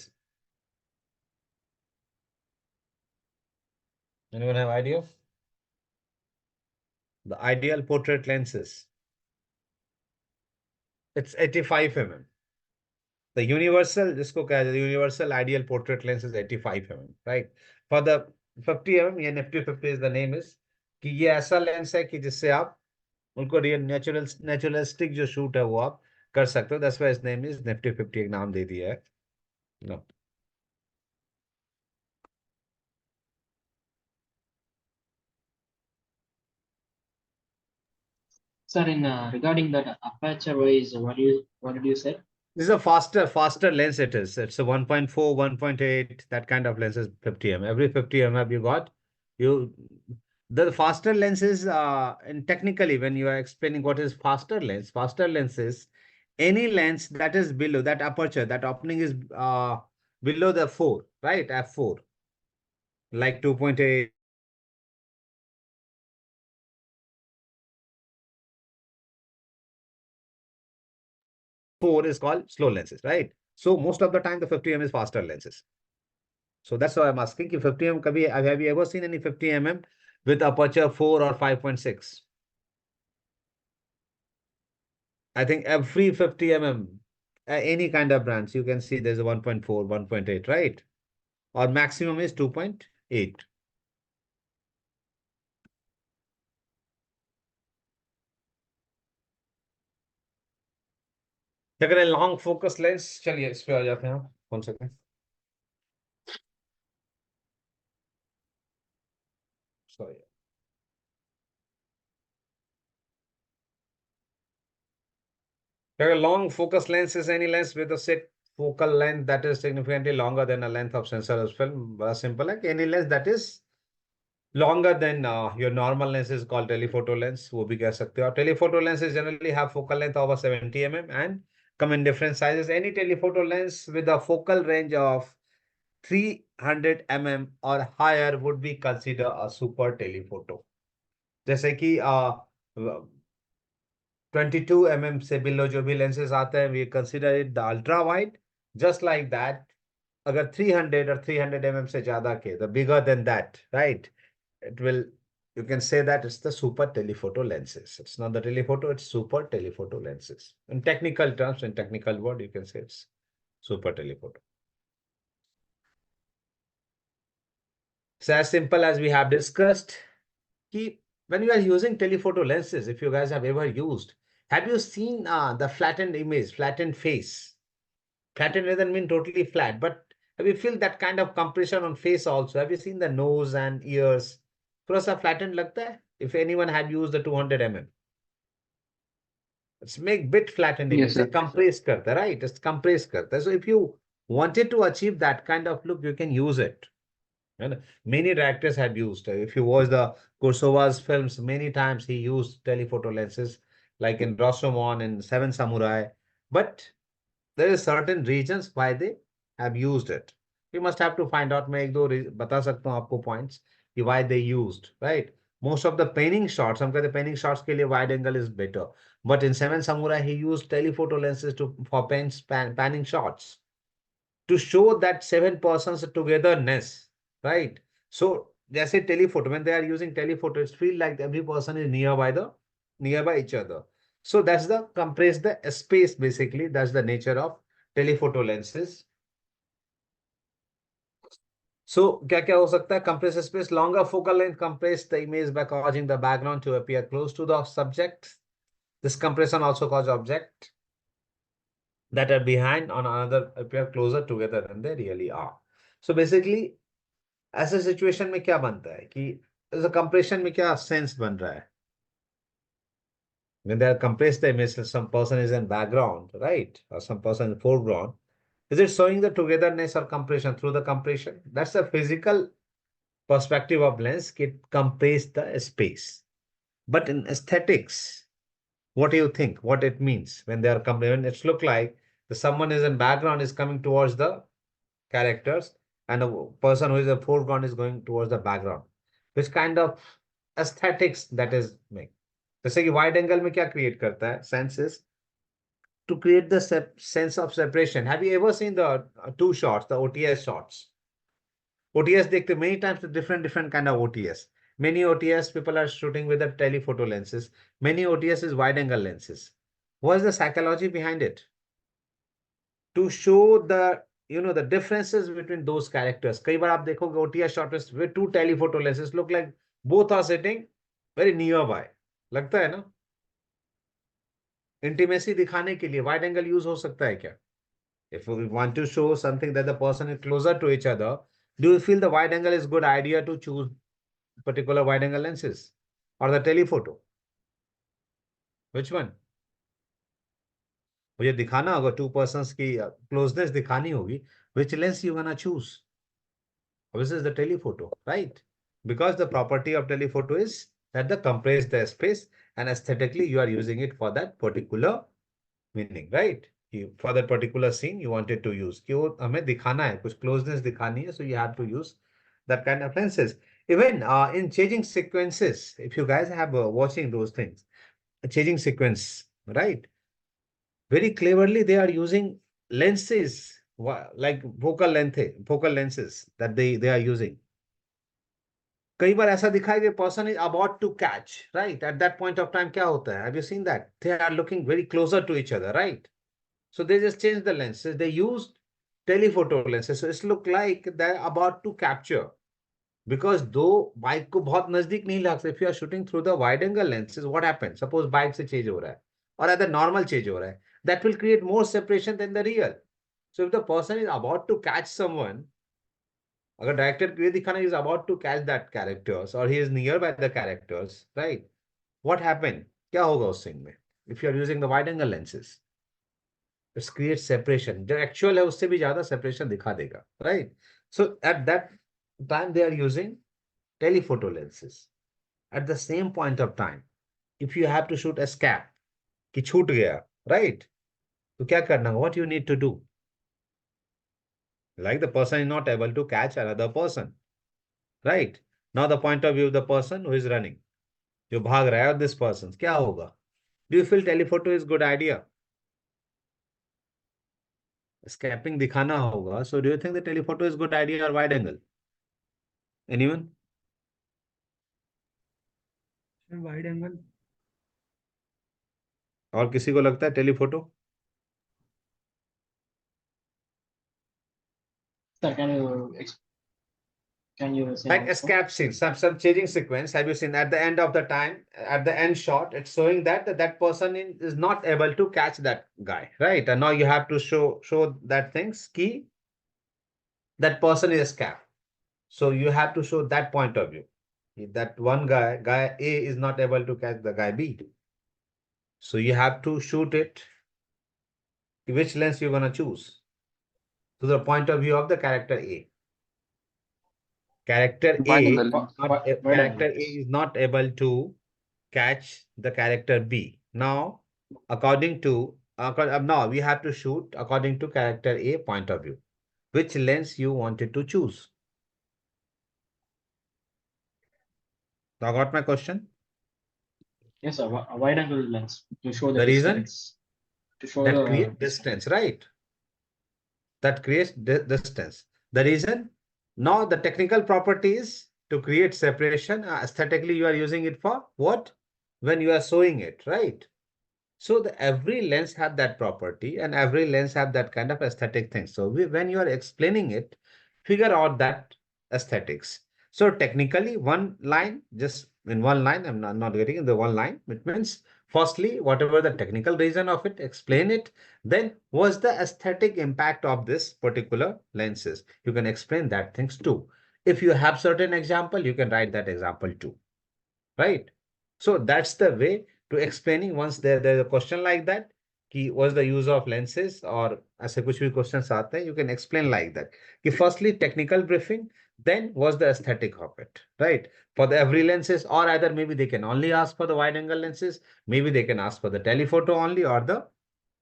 B: anyone have idea the ideal portrait lenses it's 85 mm the universal जिसको कहा जाता है universal ideal portrait lens is 85 mm right for the 50 mm ये Nifty 50 is the name is कि ये ऐसा लेंस है कि जिससे आप उनको रियल नेचुरलिस्टिक जो शूट है वो आप कर सकते हो दैट्स व्हाई इस नेम इज निफ्टी 50 एक नाम दे दिया है no
F: Sir, in regarding that aperture wise, what did you say?
B: this is a faster lens it is it's a 1.4 1.8 that kind of lens is 50 mm every 50 mm you got you the faster lenses and technically when you are explaining what is faster lenses any lens that is below that aperture that opening is below the 4 right f4 like 2.8 4 is called slow lenses right so most of the time the 50 mm is faster lenses so that's why I'm asking if 50 mm kabhi have you ever seen any 50 mm with aperture 4 or 5.6 I think every 50 mm any kind of brands you can see there's a 1.4 1.8 right or maximum is 2.8 अगर long focus lens चलिए इस पे आ जाते हैं हम कौन सा sorry a long focus lens is any lens with a set focal length that is significantly longer than a length of sensor as film. Simple like any lens that is longer than your normal lens is called telephoto lens. वो भी कह सकते हो. Telephoto lenses generally have focal length over 70 mm and come in different sizes. Any telephoto lens with a focal range of 300 mm or higher would be considered a super telephoto. जैसे कि 22 mm से below जो भी lenses आते हैं we consider it the ultra wide just like that अगर 300 or 300 mm से ज्यादा के the bigger than that right it will you can say that it's the super telephoto lenses it's not the telephoto it's super telephoto lenses in technical terms in technical word you can say it's super telephoto so as simple as we have discussed कि when you are using telephoto lenses, if you guys have ever used, have you seen the flattened image, flattened face? Flattened doesn't mean totally flat, but have you feel that kind of compression on face also? Have you seen the nose and ears? थोड़ा सा flattened लगता है? If anyone had used the 200 mm. It's make bit flattened
D: Yes,
B: image.
D: sir.
B: It's compressed करता है, right? It's compressed करता है. So if you wanted to achieve that kind of look, you can use it. And many directors have used. If you watch the Kursowa's films, many times he used telephoto lenses, like in Rashomon and Seven Samurai. But there is certain reasons why they have used it. You must have to find out. मैं एक दो बता सकता हूँ आपको points कि why they used, right? Most of the panning shots, हम कहते हैं panning shots के लिए wide angle is better. But in Seven Samurai, he used telephoto lenses for panning shots to show that seven persons togetherness, right? So, जैसे telephoto, when they are using telephoto, it feel like every person is nearby each other. So that's the compress the space basically. That's the nature of telephoto lenses. So क्या क्या हो सकता है? Compress space, longer focal length compress the image by causing the background to appear close to the subject. This compression also causes object that are behind on another appear closer together than they really are. So basically ऐसे situation में क्या बनता है कि compression में क्या sense बन रहा है? When they are compressed the image, some person is in background, right? Or some person in foreground. Is it showing the togetherness or compression through the compression? That's a physical perspective of lens. It compresses the space. But in aesthetics, what do you think? What it means when they are when it's look like the someone is in background is coming towards the characters and a person who is in foreground is going towards the background. Which kind of aesthetics that is make? जैसे कि wide angle में क्या create करता है? Senses to create the sense of separation. Have you ever seen the two shots, the OTS shots? OTS देखते many times the different kind of OTS. Many OTS people are shooting with the telephoto lenses. Many OTS is wide angle lenses. What is the psychology behind it? To show the the differences between those characters. कई बार आप देखोगे OTS shot with two telephoto lenses look like both are sitting very nearby. लगता है ना? Intimacy दिखाने के लिए wide angle use हो सकता है क्या? If we want to show something that the person is closer to each other, do you feel the wide angle is good idea to choose particular wide angle lenses or the telephoto? Which one? मुझे दिखाना होगा two persons की closeness दिखानी होगी. Which lens you gonna choose? This is the telephoto, right? Because the property of telephoto is that the compress the space and aesthetically you are using it for that particular meaning, right? For that particular scene you wanted to use. कि वो हमें दिखाना है, कुछ closeness दिखानी है, so you have to use that kind of lenses. Even in changing sequences, if you guys have watching those things, changing sequence, right? Very cleverly they are using lenses like focal lenses that they are using. कई बार ऐसा दिखाई कि person is about to catch, right? At that point of time क्या होता है? Have you seen that? They are looking very closer to each other, right? So they just changed the lenses. They used telephoto lenses. So it's look like they're about to capture. Because though bike को बहुत नजदीक नहीं ला सकते, if you are shooting through the wide angle lenses, what happens? Suppose bike से change हो रहा है, or at the normal change हो रहा है, that will create more separation than the real. So if the person is about to catch someone, अगर director को ये दिखाना is about to catch that characters or he is near by the characters, right? What happened? क्या होगा उस scene में? If you are using the wide angle lenses, it creates separation. जो actual है उससे भी ज्यादा separation दिखा देगा, right? So at that time they are using telephoto lenses. At the same point of time, if you have to shoot a scap, कि छूट गया, right? तो क्या करना? What you need to do? Like the person is not able to catch another person, right? Now the point of view of the person who is running, जो भाग रहा है, और this person, क्या होगा? Do you feel telephoto is good idea? Scapping दिखाना होगा. So do you think the telephoto is good idea or wide angle? Anyone?
D: Wide angle.
B: और किसी को लगता है telephoto?
F: Sir, can you say
B: Like
F: once more?
B: escape scene, some changing sequence. Have you seen at the end of the time, at the end shot, it's showing that person is not able to catch that guy, right? And now you have to show that things key that person is escape. So you have to show that point of view. That one guy A is not able to catch the guy B. So you have to shoot it. Which lens you're gonna choose? To the point of view of the character A. Character
D: wide
B: A,
D: angle.
F: Wide
B: character
F: angle.
B: A is not able to catch the character B. Now, according to now we have to shoot according to character A point of view. which lens you wanted to choose. I got my question?
F: Yes, a wide angle lens to show the
B: The reason
F: distance, to show
B: that
F: the
B: create distance, right? That creates distance. The reason, now the technical properties to create separation, aesthetically you are using it for what? When you are showing it, right? So every lens have that property and every lens have that kind of aesthetic thing. So when you are explaining it, figure out that aesthetics. So technically one line, just in one line, I'm not getting in the one line. It means firstly, whatever the technical reason of it, explain it. Then what's the aesthetic impact of this particular lenses? You can explain that things too. If you have certain example, you can write that example too, right? So that's the way to explaining. Once there's a question like that, कि what's the use of lenses or ऐसे कुछ भी questions आते हैं, you can explain like that. कि firstly technical briefing, then what's the aesthetic of it, right? For the every lenses, or either maybe they can only ask for the wide angle lenses, maybe they can ask for the telephoto only, or the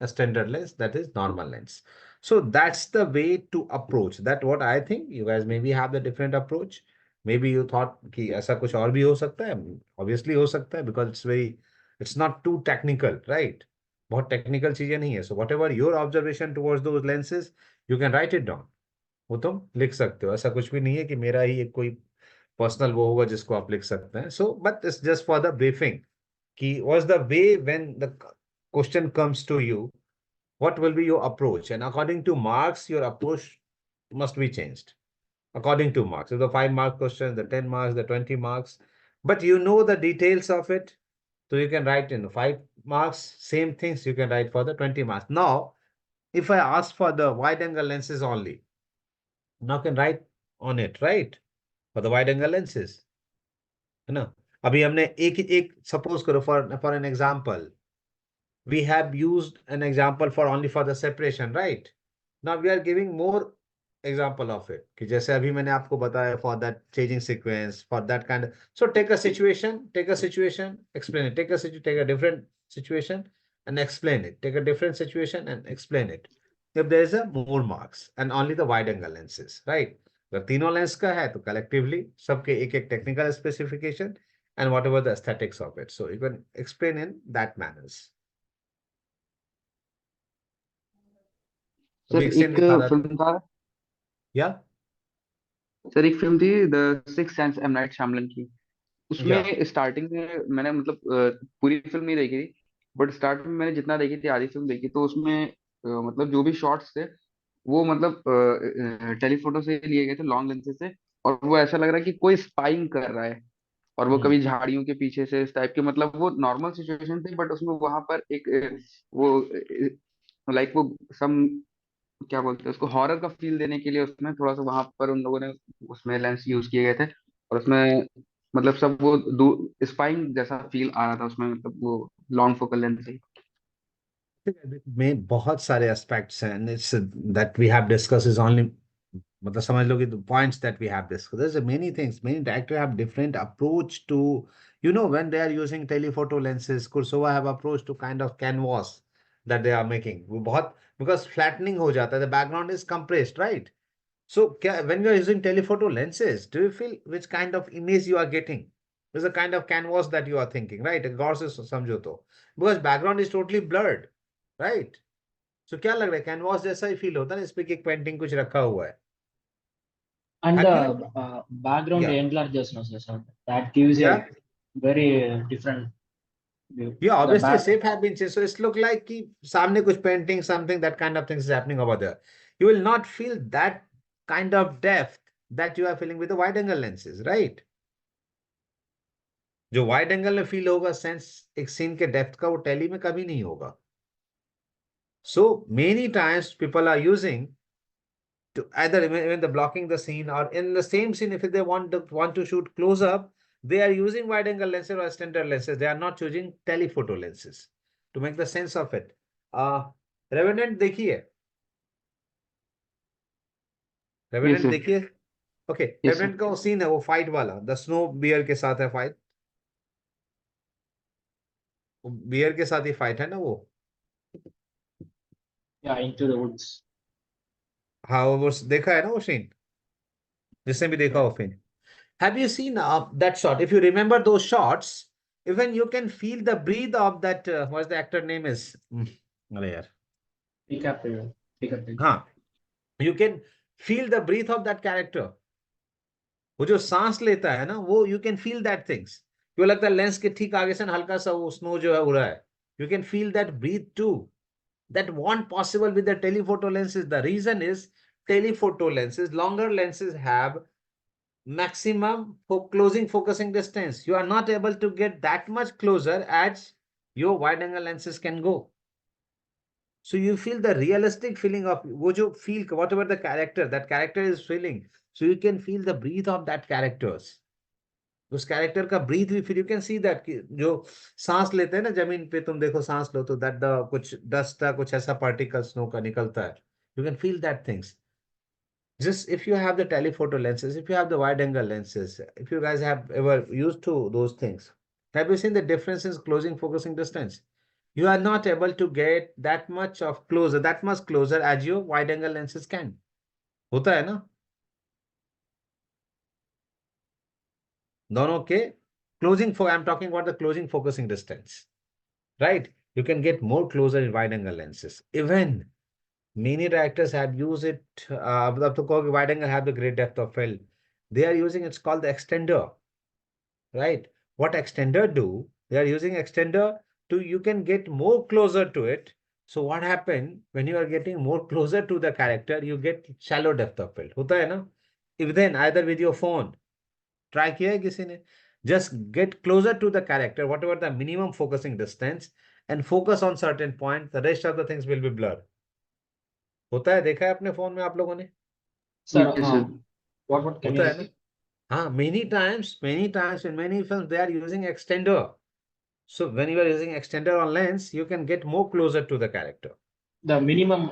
B: a standard lens, that is normal lens. So that's the way to approach that. What I think, you guys maybe have the different approach. Maybe you thought कि ऐसा कुछ और भी हो सकता है. Obviously हो सकता है, because it's not too technical, right? बहुत technical चीजें नहीं है. So whatever your observation towards those lenses, you can write it down. वो तुम लिख सकते हो. ऐसा कुछ भी नहीं है कि मेरा ही एक कोई पर्सनल वो होगा जिसको आप लिख सकते हैं. So but it's just for the briefing कि was the way when the question comes to you, what will be your approach? And according to marks, your approach must be changed according to marks. So the 5 mark question, the 10 marks, the 20 marks, but you know the details of it. So you can write in 5 marks, same things you can write for the 20 marks. Now, if I ask for the wide angle lenses only, now can write on it, right? For the wide angle lenses. है ना? अभी हमने एक suppose करो for an example, we have used an example for only for the separation, right? Now we are giving more example of it. कि जैसे अभी मैंने आपको बताया for that changing sequence, for that kind of. So take a situation, explain it. Take a different situation and explain it. Take a different situation and explain it. If there is a more marks and only the wide angle lenses, right? अगर तीनों lens का है तो collectively सबके एक technical specification and whatever the aesthetics of it. So you can explain in that manners.
D: Sir
B: अभी extend
D: एक
B: दिखा रहा था
D: फिल्म था
B: या
D: सर एक फिल्म थी The Sixth Sense M Night Shyamalan की।
B: या
D: उसमें स्टार्टिंग में मैंने मतलब पूरी फिल्म नहीं देखी थी, बट स्टार्ट में मैंने जितना देखी थी आधी फिल्म देखी, तो उसमें मतलब जो भी शॉट्स थे वो मतलब टेलीफोटो से लिए गए थे, लॉन्ग लेंसेज से। और वो ऐसा लग रहा है कि कोई स्पाइंग कर रहा है, और वो कभी झाड़ियों के पीछे से इस टाइप के, मतलब वो नॉर्मल सिचुएशन थी, बट उसमें वहां पर एक वो लाइक वो सम क्या बोलते हैं उसको, हॉरर का फील देने के लिए उसमें थोड़ा सा वहां पर उन लोगों ने उसमें लेंस यूज किए गए थे। और उसमें मतलब सब वो स्पाइंग जैसा फील आ रहा था उसमें, मतलब वो लॉन्ग फोकल लेंस से।
B: में बहुत सारे एस्पेक्ट्स हैं and it's that we have discussed is only मतलब समझ लो कि the points that we have discussed. There's many things. Many directors have different approach to, when they are using telephoto lenses. Kurosawa have approach to kind of canvas that they are making. वो बहुत because flattening हो जाता है. The background is compressed, right? So when you are using telephoto lenses, do you feel which kind of image you are getting? There's a kind of canvas that you are thinking, right? गौर से समझो तो, because background is totally blurred, right? So क्या लग रहा है, canvas जैसा ही feel होता है ना, इस पे एक पेंटिंग कुछ रखा हुआ है.
F: and
B: Have you?
F: the background
B: Yeah,
F: enlarges no sir. That gives a
B: yeah,
F: very different view.
B: yeah.
F: The
B: Obviously,
F: back
B: shape have been changed, so it's look like कि सामने कुछ painting, something that kind of things is happening over there. You will not feel that kind of depth that you are feeling with the wide angle lenses, right? जो wide angle में feel होगा sense एक scene के depth का, वो tele में कभी नहीं होगा. So many times people are using to either when they're blocking the scene or in the same scene, if they want to shoot close up, they are using wide angle lenses or standard lenses. They are not choosing telephoto lenses to make the sense of it. Revenant देखिए,
D: yes
B: revenant
D: sir.
B: देखिए. Okay,
D: yes sir.
B: Revenant का वो scene है, वो fight वाला, the snow beer के साथ है फाइट. बियर के साथ ही फाइट है ना वो.
F: yeah into the woods.
B: हाँ वो देखा है ना वो सीन, जिसने भी देखा
F: Yeah.
B: वो film. Have you seen that shot? If you remember those shots, even you can feel the breathe of that. What's the actor name is? अरे यार.
F: DiCaprio. DiCaprio.
B: हाँ, you can feel the breath of that character. वो जो सांस लेता है ना, वो you can feel that things. क्यों लगता है लेंस के ठीक आगे से ना हल्का सा वो स्नो जो है उड़ रहा है. You can feel that breathe too. That won't possible with the telephoto lenses. The reason is telephoto lenses, longer lenses have maximum for closing focusing distance. You are not able to get that much closer as your wide angle lenses can go. So you feel the realistic feeling of would you feel whatever the character that character is feeling. So you can feel the breathe of that characters. उस character का breathe भी फिर you can see that कि जो सांस लेते हैं ना जमीन पे, तुम देखो सांस लो तो दैट द कुछ डस्ट का कुछ ऐसा पार्टिकल स्नो का निकलता है. You can feel that things. Just if you have the telephoto lenses, if you have the wide angle lenses, if you guys have ever used to those things, have you seen the difference in closing focusing distance? You are not able to get that much of closer, that much closer as your wide angle lenses can. होता है ना दोनों के closing for I'm talking about the closing focusing distance, right? You can get more closer in wide angle lenses. Even many directors have used it. अब तो कहोगे wide angle have the great depth of field. They are using it's called the extender, right? What extender do? They are using extender to you can get more closer to it. So what happened when you are getting more closer to the character, you get shallow depth of field. होता है ना? If then either with your phone, try किया है किसी ने? Just get closer to the character, whatever the minimum focusing distance, and focus on certain point. The rest of the things will be blurred. होता है देखा है अपने phone में आप लोगों ने?
F: Sir,
D: Yes, sir.
F: what can you
B: होता है ना?
F: repeat?
B: हाँ, many times in many films they are using extender. So when you are using extender on lens, you can get more closer to the character.
F: The minimum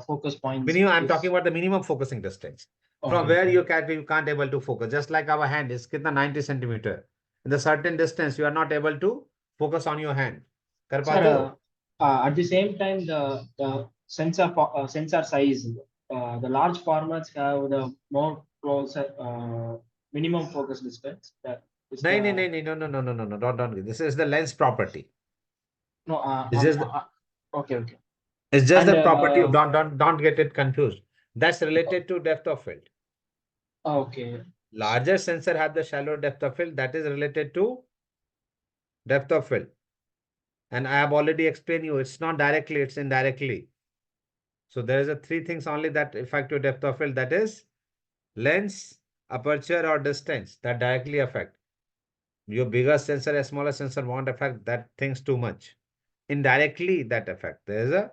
F: focus points
B: Minimum, I'm
F: is
B: talking about the minimum focusing distance. From
F: okay.
B: where you can't able to focus. Just like our hand is kitna 90 centimeter. In the certain distance, you are not able to focus on your hand. कर
F: Sir,
B: पाते हो?
F: at the same time, the sensor size, the large formats have the more closer minimum focus distance. That is
B: नहीं नहीं
F: the
B: नहीं नहीं no, don't. This is the lens property.
F: no
B: It's just the,
F: okay, okay.
B: it's just
F: And
B: the property of don't get it confused. That's related to depth of field.
F: okay,
B: Larger sensor have the shallow depth of field. That is related to depth of field. And I have already explained you, it's not directly, it's indirectly. So there is a three things only that affect your depth of field. That is lens, aperture, or distance that directly affect. Your bigger sensor, a smaller sensor won't affect that things too much. Indirectly that affect. There is a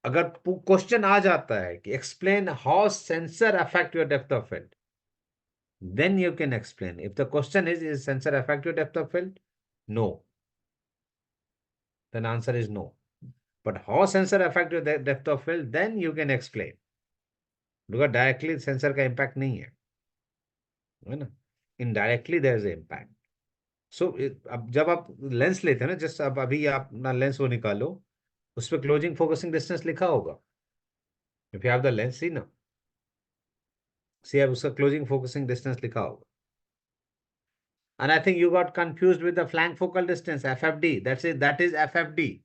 B: अगर question आ जाता है कि explain how sensor affect your depth of field, then you can explain. If the question is sensor affect your depth of field? No. Then answer is no. But how sensor affect your depth of field, then you can explain. Because directly sensor का impact नहीं है ना? Indirectly there is an impact. So अब जब आप lens लेते हैं ना, जस्ट अब अभी आप ना लेंस वो निकालो, उस पर क्लोजिंग फोकसिंग डिस्टेंस लिखा होगा. If you have the lens, see ना, सी अब उसका क्लोजिंग फोकसिंग डिस्टेंस लिखा होगा. And I think you got confused with the flank focal distance, FFD. That's it. That is FFD.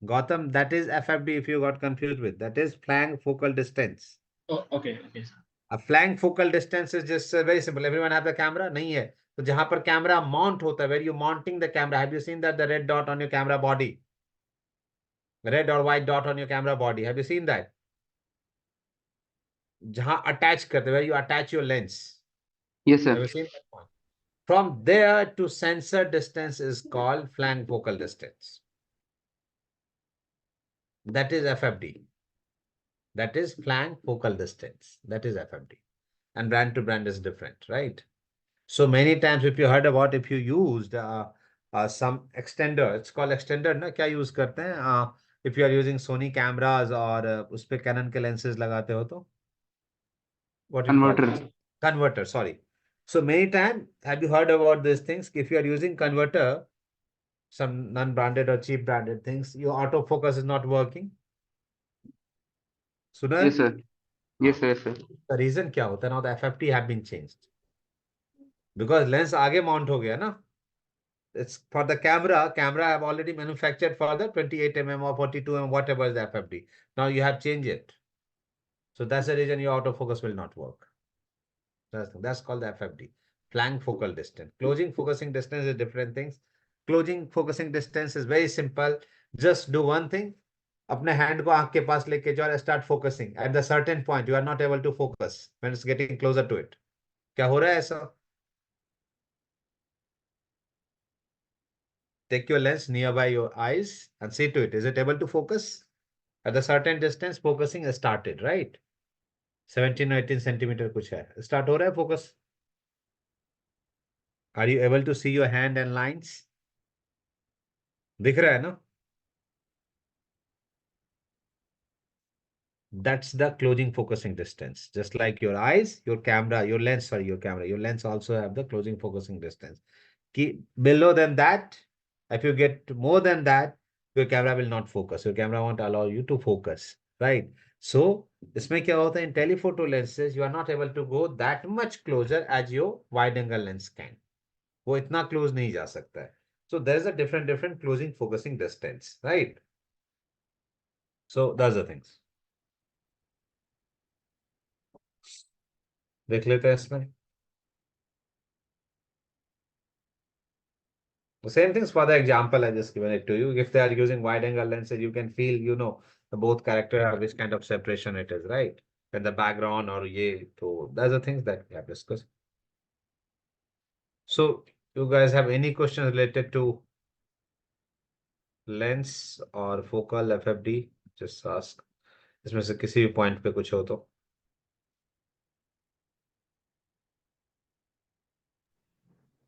B: Gautam, that is FFD if you got confused with. That is flank focal distance.
F: oh, okay, sir.
B: A flank focal distance is just very simple. Everyone have the camera? नहीं है. तो जहां पर camera mount होता है, where you mounting the camera, have you seen that the red dot on your camera body? Red or white dot on your camera body. Have you seen that? जहां attach करते, where you attach your lens.
D: Yes,
B: Have
D: sir.
B: you seen that point? From there to sensor distance is called flank focal distance. That is FFD. That is flank focal distance. That is FFD. And brand to brand is different, right? So many times if you heard about, if you used some extender, it's called extender ना, क्या use करते हैं? If you are using Sony cameras और उस पे Canon के lenses लगाते हो तो what you call
D: Converter.
B: it? Converter, sorry. So many times have you heard about these things? If you are using converter, some non-branded or cheap branded things, your autofocus is not working. Sunal,
D: Yes, sir. Yes,
B: हाँ,
D: sir. Yes, sir.
B: the reason क्या होता है? Now the FFT have been changed because lens आगे mount हो गया ना. It's for the camera. Camera have already manufactured for the 28 mm or 42 mm, whatever is the FFD. Now you have changed it. So that's the reason your autofocus will not work. That's called the FFD. Flank focal distance. Closing focusing distance is different things. Closing focusing distance is very simple. Just do one thing. अपने hand को आँख के पास लेके जाओ, start focusing. At the certain point, you are not able to focus when it's getting closer to it. क्या हो रहा है ऐसा? Take your lens nearby your eyes and see to it. Is it able to focus? At a certain distance, focusing has started, right? 17 or 18 centimeter कुछ है. Start हो रहा है focus. Are you able to see your hand and lines? दिख रहा है ना? That's the closing focusing distance. Just like your eyes, your camera, your lens, sorry, your camera, your lens also have the closing focusing distance. Below than that, if you get more than that, your camera will not focus. Your camera won't allow you to focus, right? So, इसमें क्या होता है? In telephoto lenses, you are not able to go that much closer as your wide angle lens can. वो इतना close नहीं जा सकता है. So, there is a different closing focusing distance, right? So, that's the things. देख लेते हैं इसमें. The same things for the example I just given it to you. If they are using wide angle lenses, you can feel, the both character are which kind of separation it is, right? And the background or ye, so that's the things that we have discussed. So you guys have any questions related to lens or focal FFD? Just ask. इसमें से किसी भी point पे कुछ हो तो.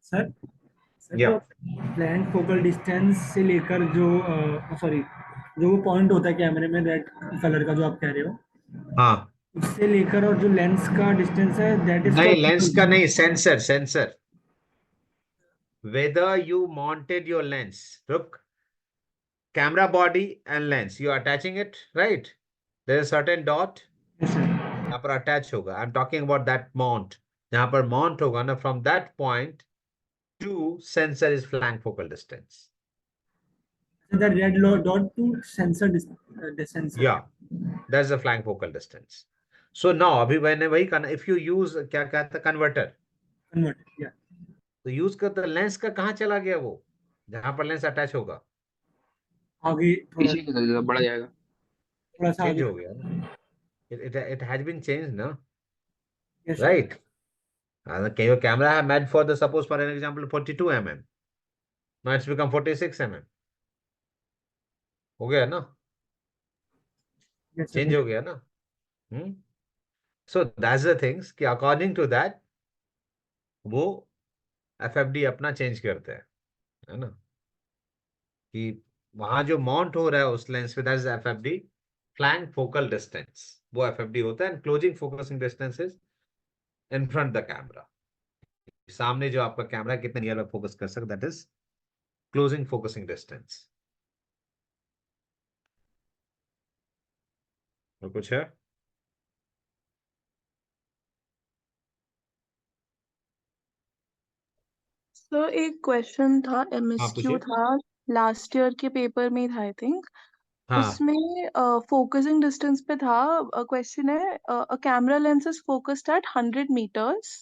G: Sir sir
B: Yeah.
G: जो plan focal distance से लेकर जो सॉरी जो वो पॉइंट होता है कैमरे में रेड कलर का जो आप कह रहे हो
B: हाँ.
G: उससे लेकर और जो लेंस का डिस्टेंस है दैट इज
B: नहीं, लेंस का
G: कॉल्ड
B: नहीं, sensor. Whether you mounted your lens, look, camera body and lens, you are attaching it, right? There is a certain dot. यहाँ पर attach होगा. I'm talking about that mount. यहाँ पर mount होगा ना, from that point to sensor is flank focal distance.
G: the red dot to sensor distance.
B: Yeah, that's the flank focal distance. So now अभी मैंने वही करना. If you use क्या कहता है converter,
G: Convert, yeah.
B: तो यूज करते लेंस का कहाँ चला गया वो, जहां पर लेंस अटैच होगा,
G: आगे थोड़ा
D: पीछे की तरफ बढ़ जाएगा.
G: थोड़ा सा
B: चेंज
G: आगे
B: हो गया ना. It has been changed ना,
G: yes, sir.
B: right? Your camera have made for the, suppose for an example 42 mm. Now it's become 46 mm. हो गया ना,
G: Yes, sir.
B: चेंज हो गया ना. So that's the things कि according to that वो FFD अपना चेंज करते हैं, है ना, कि वहां जो माउंट हो रहा है उस लेंस पे, that is FFD, flank focal distance, वो FFD होता है. And closing focusing distance is in front the camera, सामने जो आपका कैमरा कितने नियर में फोकस कर सकता, that is closing focusing distance. और कुछ है?
E: सर एक क्वेश्चन था,
B: हाँ
E: MSQ
B: पूछिए.
E: था, लास्ट ईयर के पेपर में था आई थिंक.
B: हाँ.
E: उसमें फोकसिंग डिस्टेंस पे था. क्वेश्चन है, a camera lens is focused eight 100 meters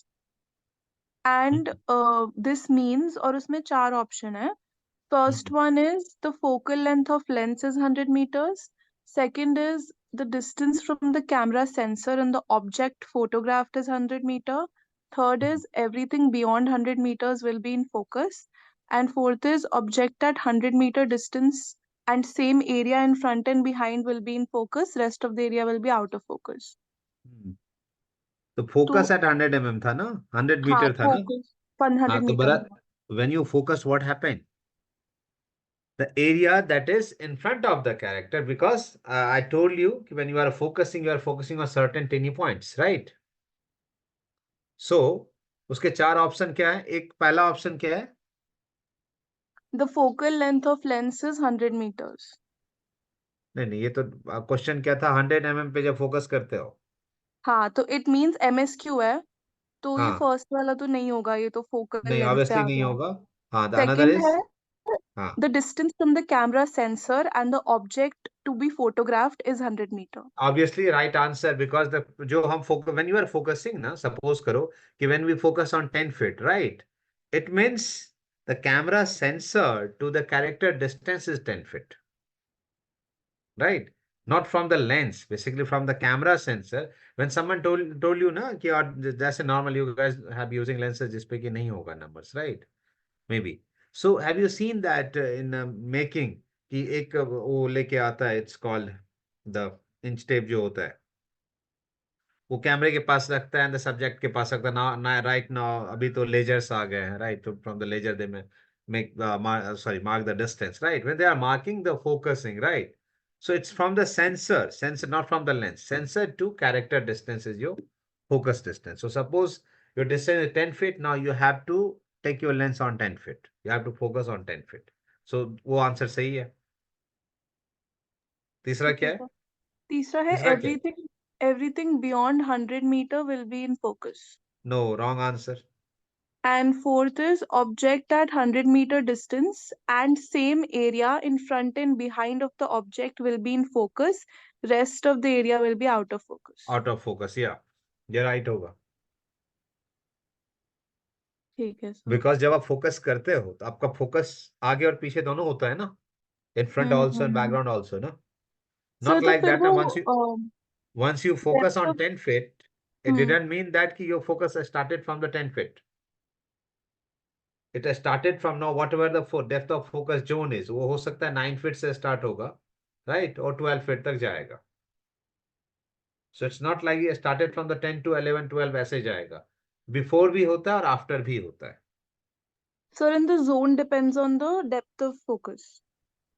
E: and this means, और उसमें चार ऑप्शन है. First one is the focal length of lens is 100 meters. Second is the distance from the camera sensor and the object photographed is 100 meter. Third is everything beyond 100 meters will be in focus. And fourth is object at 100-meter distance and same area in front and behind will be in focus. Rest of the area will be out of focus.
B: तो
E: तो
B: focus at 100 mm था ना, 100
E: हाँ,
B: metre था ना.
E: focus 100
B: हाँ तो
E: meter
B: बड़ा,
E: था.
B: when you focus what happened, the area that is in front of the character, because I told you when you are focusing on certain tiny points, right? So उसके चार option क्या है? एक पहला ऑप्शन क्या है?
E: The focal length of lens is 100 meters.
B: नहीं नहीं, ये तो क्वेश्चन क्या था, 100 mm पे जब फोकस करते हो।
E: हाँ, तो इट मीन्स MSQ है, तो ये
B: हाँ,
E: फर्स्ट वाला तो नहीं होगा, ये तो फोकल
B: नहीं
E: लेंथ पे
B: ऑब्वियसली
E: आ
B: नहीं
E: गया।
B: होगा। हाँ, द अनदर
E: सेकंड
B: इज।
E: है
B: हाँ,
E: the distance from the camera sensor and the object to be photographed is 100 metre.
B: Obviously right answer, because the जो हम focus, when you are focusing ना, सपोज करो कि when we focus on 10 feet, right, it means the camera sensor to the character distance is 10 feet, right? Not from the lens, basically from the camera sensor. When someone told you ना कि, और जैसे normal you guys have using lenses जिसपे कि नहीं होगा numbers, right? Maybe. So have you seen that in making कि एक वो लेके आता है, it's called the inch tape जो होता है, वो कैमरे के पास रखता है एंड द सब्जेक्ट के पास रखता है ना, ना राइट नाउ अभी तो लेजर्स आ गए हैं, राइट, तो फ्रॉम द लेजर दे में make sorry, mark the distance, right? When they are marking the focusing, right, so it's from the sensor, not from the lens. Sensor to character distance is your focus distance. So suppose your distance is 10 feet, now you have to take your lens on 10 feet, you have to focus on 10 feet. So वो answer सही है। तीसरा
E: ठीक है
B: क्या है?
E: Sir. तीसरा है
B: तीसरा क्या है?
E: Everything everything beyond 100 metre will be in focus.
B: No, wrong answer.
E: And fourth is object at 100 meter distance and same area in front and behind of the object will be in focus. Rest of the area will be out of focus.
B: Out of focus, या ये right होगा।
E: ठीक है sir.
B: Because जब आप focus करते हो तो आपका फोकस आगे और पीछे दोनों होता है ना, in front also and
E: hmm.
B: Background also ना।
E: सर
B: नॉट
E: तो
B: लाइक
E: फिर
B: दैट ना,
E: वो
B: once you focus
E: depth
B: on
E: of
B: 10 feet, it
E: hmm
B: didn't mean that ki your focus started from the 10 feet. It has started from now whatever the depth of focus zone is, वो हो सकता है 9 feet से start होगा, right, और 12 feet तक जाएगा। So it's not like it started from the 10 to 11 12 ऐसे जाएगा, बिफोर भी होता है और आफ्टर भी होता है।
E: Sir and the zone depends on the depth of focus.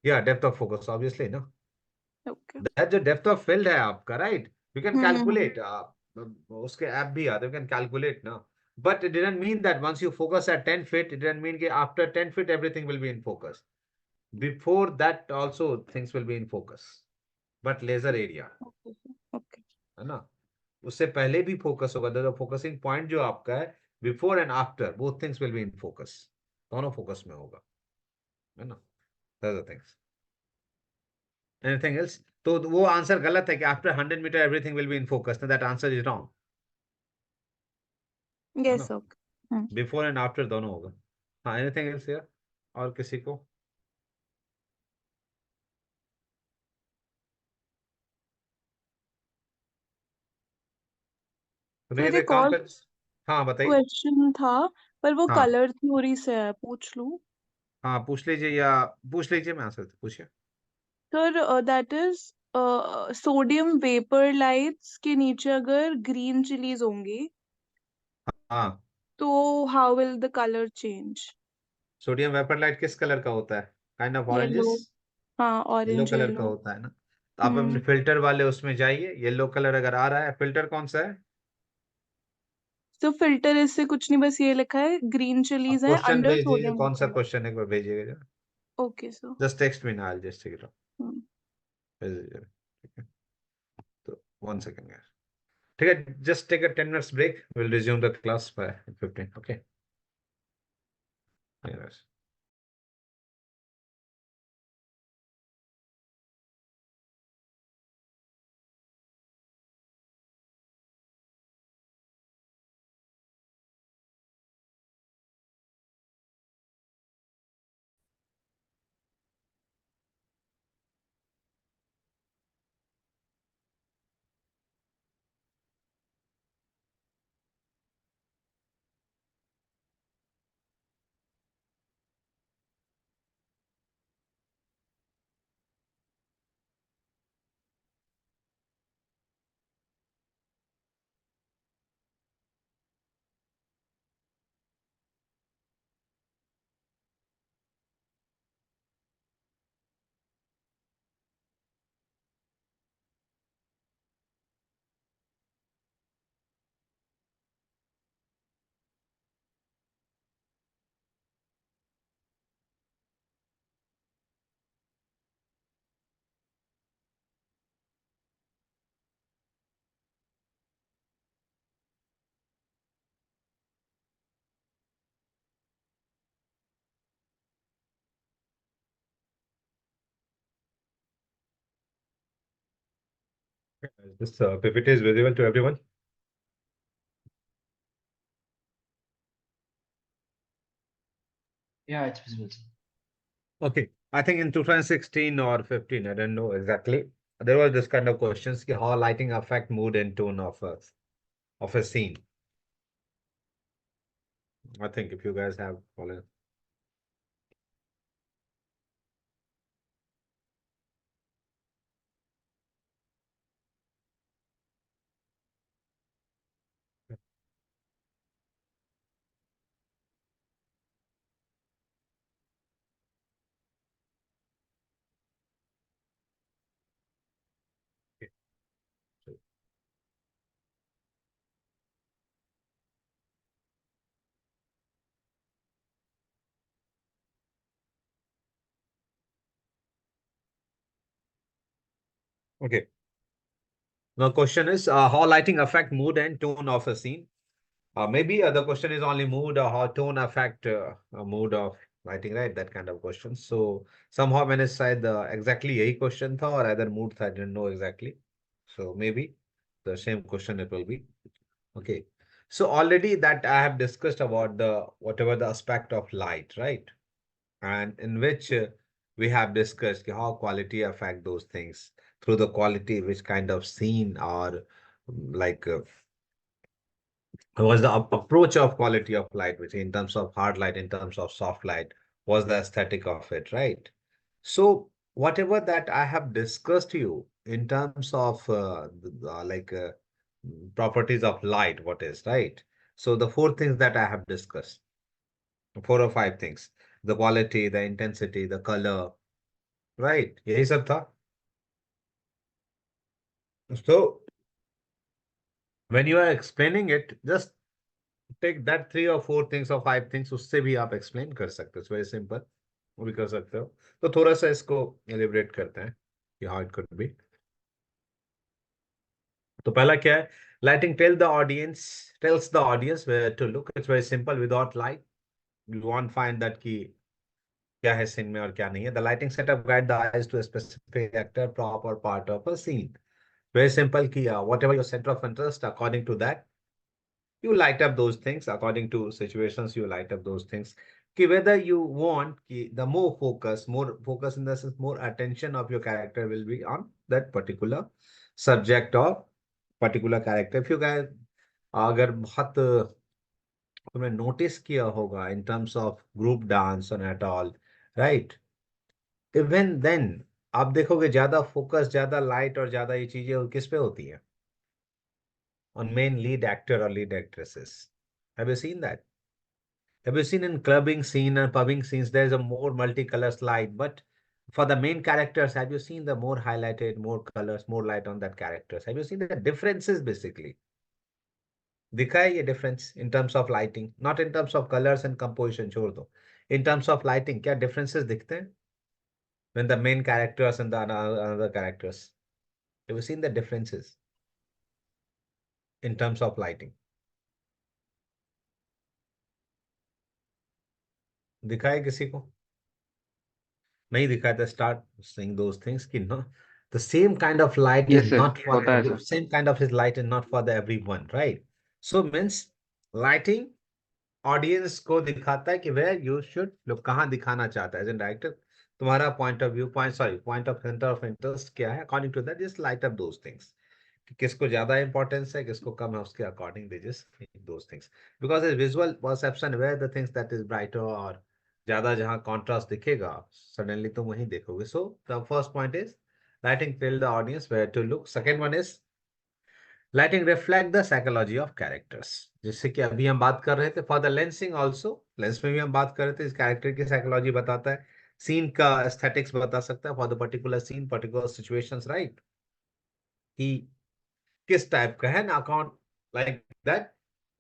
B: या डेप्थ ऑफ फोकस ऑब्वियसली ना,
E: Okay.
B: दैट जो डेप्थ ऑफ फील्ड है आपका, right, you can
E: hmm.
B: Calculate, उसके ऐप भी आते, यू कैन कैलकुलेट ना। But it didn't mean that once you focus at 10 feet, it didn't mean कि after 10 feet everything will be in focus, before that also things will be in focus, but lesser area,
E: Okay, sir. Okay.
B: है ना, उससे पहले भी focus होगा, the focusing point जो आपका है, before and after both things will be in focus, दोनों फोकस में होगा, है ना, that's the things. Anything else? तो वो आंसर गलत है कि after 100 metre everything will be in focus, that answer is wrong, है
E: Yes,
B: ना,
E: sir. Hmm.
B: Before and after दोनों होगा। हाँ, एनीथिंग एल्स यार, और किसी को? तो नहीं
E: फिर
B: तो एक
E: एक
B: काम
E: और
B: कर। हाँ बताइए।
E: क्वेश्चन था, पर वो
B: हाँ
E: कलर थ्योरी से है, पूछ लूं?
B: हाँ, पूछ लीजिए, या पूछ लीजिए, मैं आंसर पूछिए।
E: Sir that is sodium vapour lights के नीचे अगर ग्रीन चिलीज होंगी
B: हाँ,
E: तो how will the colour change?
B: Sodium vapour light किस कलर का होता है? Kind of
E: yellow.
B: ऑरेंजेस,
E: हाँ,
B: येलो
E: ऑरेंज
B: कलर का
E: येलो।
B: होता है ना। तो आप अपने
E: हम्म।
B: फिल्टर वाले उसमें जाइए, येलो कलर अगर आ रहा है, फिल्टर कौन सा है?
E: तो फिल्टर इससे कुछ नहीं, बस ये लिखा है ग्रीन
B: आप
E: चिलीज है
B: क्वेश्चन
E: अंडर
B: भेजिए,
E: सोडियम
B: कौन सा
E: वेपर लाइट।
B: क्वेश्चन एक बार भेजिएगा जरा।
E: Okay sir.
B: Just text me ना, I just take it,
E: hmm.
B: भेज दीजिए, ठीक है। तो 1 सेकेंड, ठीक है, just take a 10 minutes break, will resume the class by 15, okay. This PPT is visible to everyone.
F: Yeah, it's visible.
B: Okay. I think in 2016 or 15, I don't know exactly. There was this kind of questions, ki how lighting affect mood and tone of a scene. I think if you guys have followed. Okay. So, okay. Now question is how lighting affect mood and tone of a scene. Maybe the question is only mood or how tone affect mood of lighting, right? That kind of question. So somehow when I said exactly यही question था or either mood था, I didn't know exactly. So maybe the same question it will be. Okay. So already that I have discussed about the whatever the aspect of light, right? And in which we have discussed how quality affect those things through the quality, which kind of scene or like was the approach of quality of light, which in terms of hard light, in terms of soft light, was the aesthetic of it, right? So whatever that I have discussed to you in terms of properties of light, what is right? So the four things that I have discussed, four or five things, the quality, the intensity, the color, right? यही सब था. So when you are explaining it, just take that three or four things or five things, उससे भी आप explain कर सकते हो. It's very simple. वो भी कर सकते हो. तो थोड़ा सा इसको elaborate करते हैं कि how it could be. तो पहला क्या है? Lighting tells the audience where to look. It's very simple. Without light, you won't find that कि क्या है scene में और क्या नहीं है. The lighting setup guide the eyes to a specific actor, prop or part of a scene. Very simple कि whatever your center of interest, according to that, you light up those things according to situations. You light up those things. कि whether you want कि the more focus in the sense, more attention of your character will be on that particular subject or particular character. If you guys अगर बहुत तुमने notice किया होगा in terms of group dance and at all, right? Even then आप देखोगे ज्यादा focus, ज्यादा light और ज्यादा ये चीजें किस पे होती है? On main lead actor or lead actresses. Have you seen that? Have you seen in clubbing scene and pubbing scenes, there's a more multicolor slide, but for the main characters, have you seen the more highlighted, more colors, more light on that characters? Have you seen the differences basically? दिखा है ये difference in terms of lighting, not in terms of colors and composition, छोड़ दो. In terms of lighting, क्या differences दिखते हैं? When the main characters and the another characters. Have you seen the differences in terms of lighting? दिखा है किसी को? नहीं दिखा था. Start saying those things कि no, the same kind of light is
D: yes sir
B: not for
D: होता है sir.
B: same kind of his light is not for the everyone, right? So means lighting audience को दिखाता है कि where you should look, कहाँ दिखाना चाहता है एज एन डायरेक्टर. तुम्हारा point of view, point of centre of interest क्या है, according to that just light up those things. किसको ज्यादा इंपॉर्टेंस है, किसको कम है, उसके अकॉर्डिंग दे just those things. Because is visual perception where the things that is brighter और ज्यादा जहाँ कॉन्ट्रास्ट दिखेगा सडनली तुम वहीं देखोगे. So the first point is lighting tell the audience where to look. Second one is lighting reflect the psychology of characters. जिससे कि अभी हम बात कर रहे थे for the lensing also, lens में भी हम बात कर रहे थे, इस कैरेक्टर की साइकोलॉजी बताता है, सीन का एस्थेटिक्स बता सकता है for the particular scene, particular situations, right? कि किस टाइप का है ना अकाउंट लाइक दैट,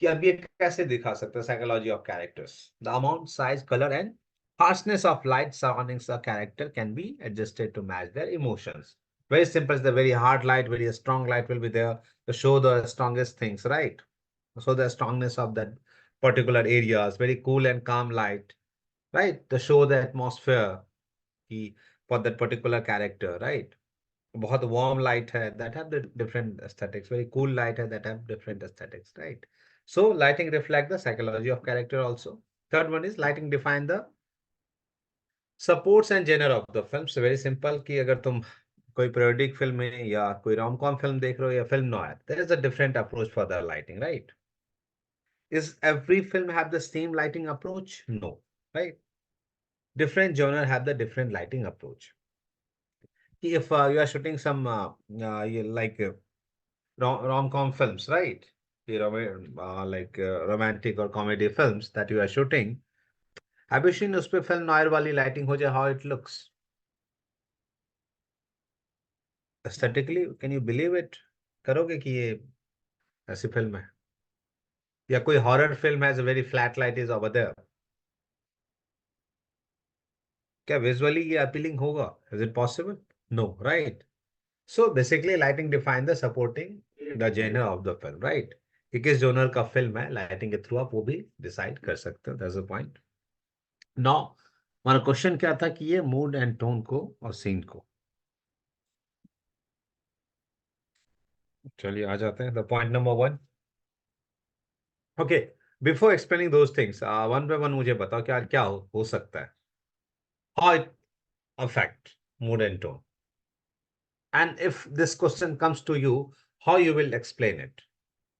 B: कि अब ये कैसे दिखा सकते हैं psychology of characters. The amount, size, colour and harshness of light surrounding a character can be adjusted to match their emotions. Very simple. The very hard light, very strong light will be there to show the strongest things, right? So the strongness of that particular areas, very cool and calm light, right? To show the atmosphere for that particular character, right? बहुत warm light है, that have the different aesthetics. Very cool light है, that have different aesthetics, right? So lighting reflect the psychology of character also. Third one is lighting define the supports and genre of the film. So very simple कि अगर तुम कोई periodic film में या कोई rom-com film देख रहे हो या film noir, there is a different approach for the lighting, right? Is every film have the same lighting approach? No, right? Different genre have the different lighting approach. If you are shooting some like rom-com films, right? Like romantic or comedy films that you are shooting. Have you seen उस पे film noir वाली lighting हो जाए how it looks? Aesthetically, can you believe it? करोगे कि ये ऐसी film है? या कोई horror film has a very flat light is over there? क्या visually ये appealing होगा? Is it possible? No, right? So basically lighting define the supporting the genre of the film, right? कि किस genre का film है, lighting के through आप वो भी decide कर सकते हो. That's the point. Now, हमारा क्वेश्चन क्या था कि ये मूड एंड टोन को और सीन को. चलिए आ जाते हैं the point number 1. Okay, before explaining those things one by one मुझे बताओ क्या क्या हो सकता है. How it affect mood and tone, and if this question comes to you, how you will explain it.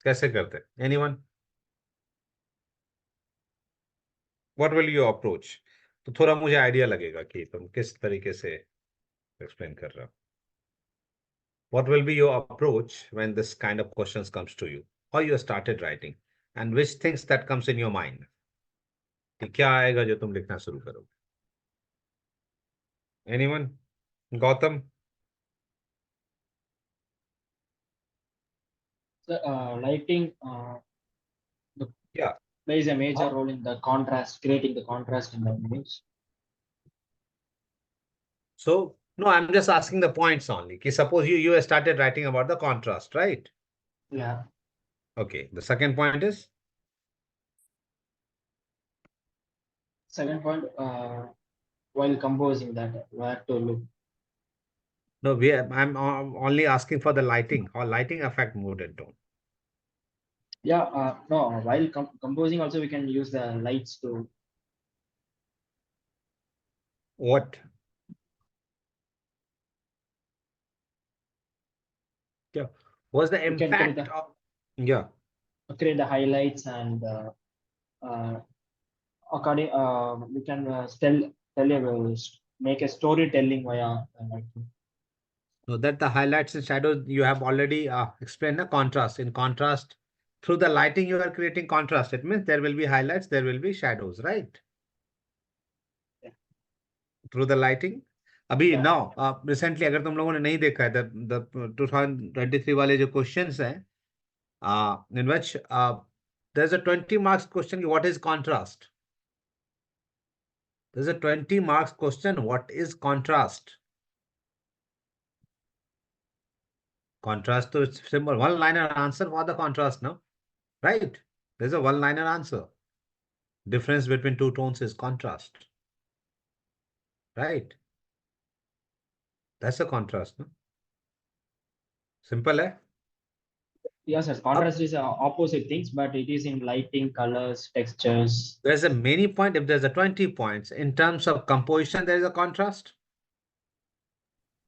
B: कैसे करते हैं? Anyone? What will you approach? तो थोड़ा मुझे आइडिया लगेगा कि तुम किस तरीके से एक्सप्लेन कर रहे हो. What will be your approach when this kind of questions comes to you? How you started writing and which things that comes in your mind? कि क्या आएगा जो तुम लिखना शुरू करोगे? Anyone? Gautam?
F: So, lighting
B: Yeah.
F: plays a major
B: How?
F: role in the contrast, creating the contrast in the image.
B: So no, I'm just asking the points only. Ki suppose you started writing about the contrast, right?
F: Yeah.
B: Okay. The second point is
F: Second point, while composing that, where to look.
B: no. I'm only asking for the lighting. How lighting affect mood and tone.
F: Yeah, no, while composing also we can use the lights to.
B: What? Yeah. What's the
F: We can
B: impact of? Yeah.
F: create the highlights and uh, according we can tell you make a storytelling via lighting.
B: So that the highlights and shadows you have already explained the contrast. In contrast, through the lighting you are creating contrast. It means there will be highlights, there will be shadows, right?
F: Yeah.
B: Through the lighting. अभी
F: Yeah.
B: now recently अगर तुम लोगों ने नहीं देखा है the 2023 वाले जो questions हैं in which there's a 20 marks question what is contrast. There's a 20 marks question what is contrast. Contrast to it's simple one liner answer for the contrast now. Right? There's a one-liner answer. Difference between two tones is contrast. Right? That's a contrast. No? Simple, eh?
F: Yes, sir. Contrast is opposite things, but it is in lighting, colors, textures.
B: There's a many point. If there's a 20 points, in terms of composition, there is a contrast.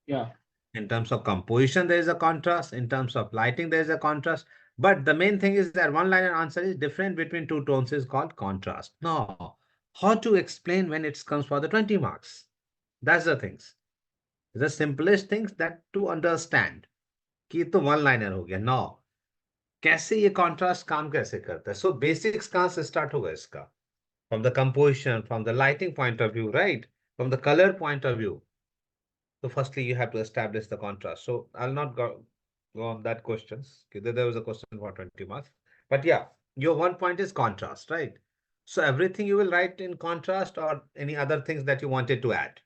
F: Yeah.
B: In terms of composition, there is a contrast. In terms of lighting, there is a contrast. But the main thing is that one-liner answer is different between two tones is called contrast. Now, how to explain when it comes for the 20 marks? That's the things. The simplest things that to understand. कि तो one liner हो गया. नौ कैसे ये contrast काम कैसे करता है. सो बेसिक्स कहाँ से स्टार्ट होगा इसका? From the composition, from the lighting point of view, right, from the colour point of view. So firstly you have to establish the contrast. So I'll not go on that questions. Okay, there was a question for 20 marks, but yeah, your one point is contrast, right? So everything you will write in contrast or any other things that you wanted to add?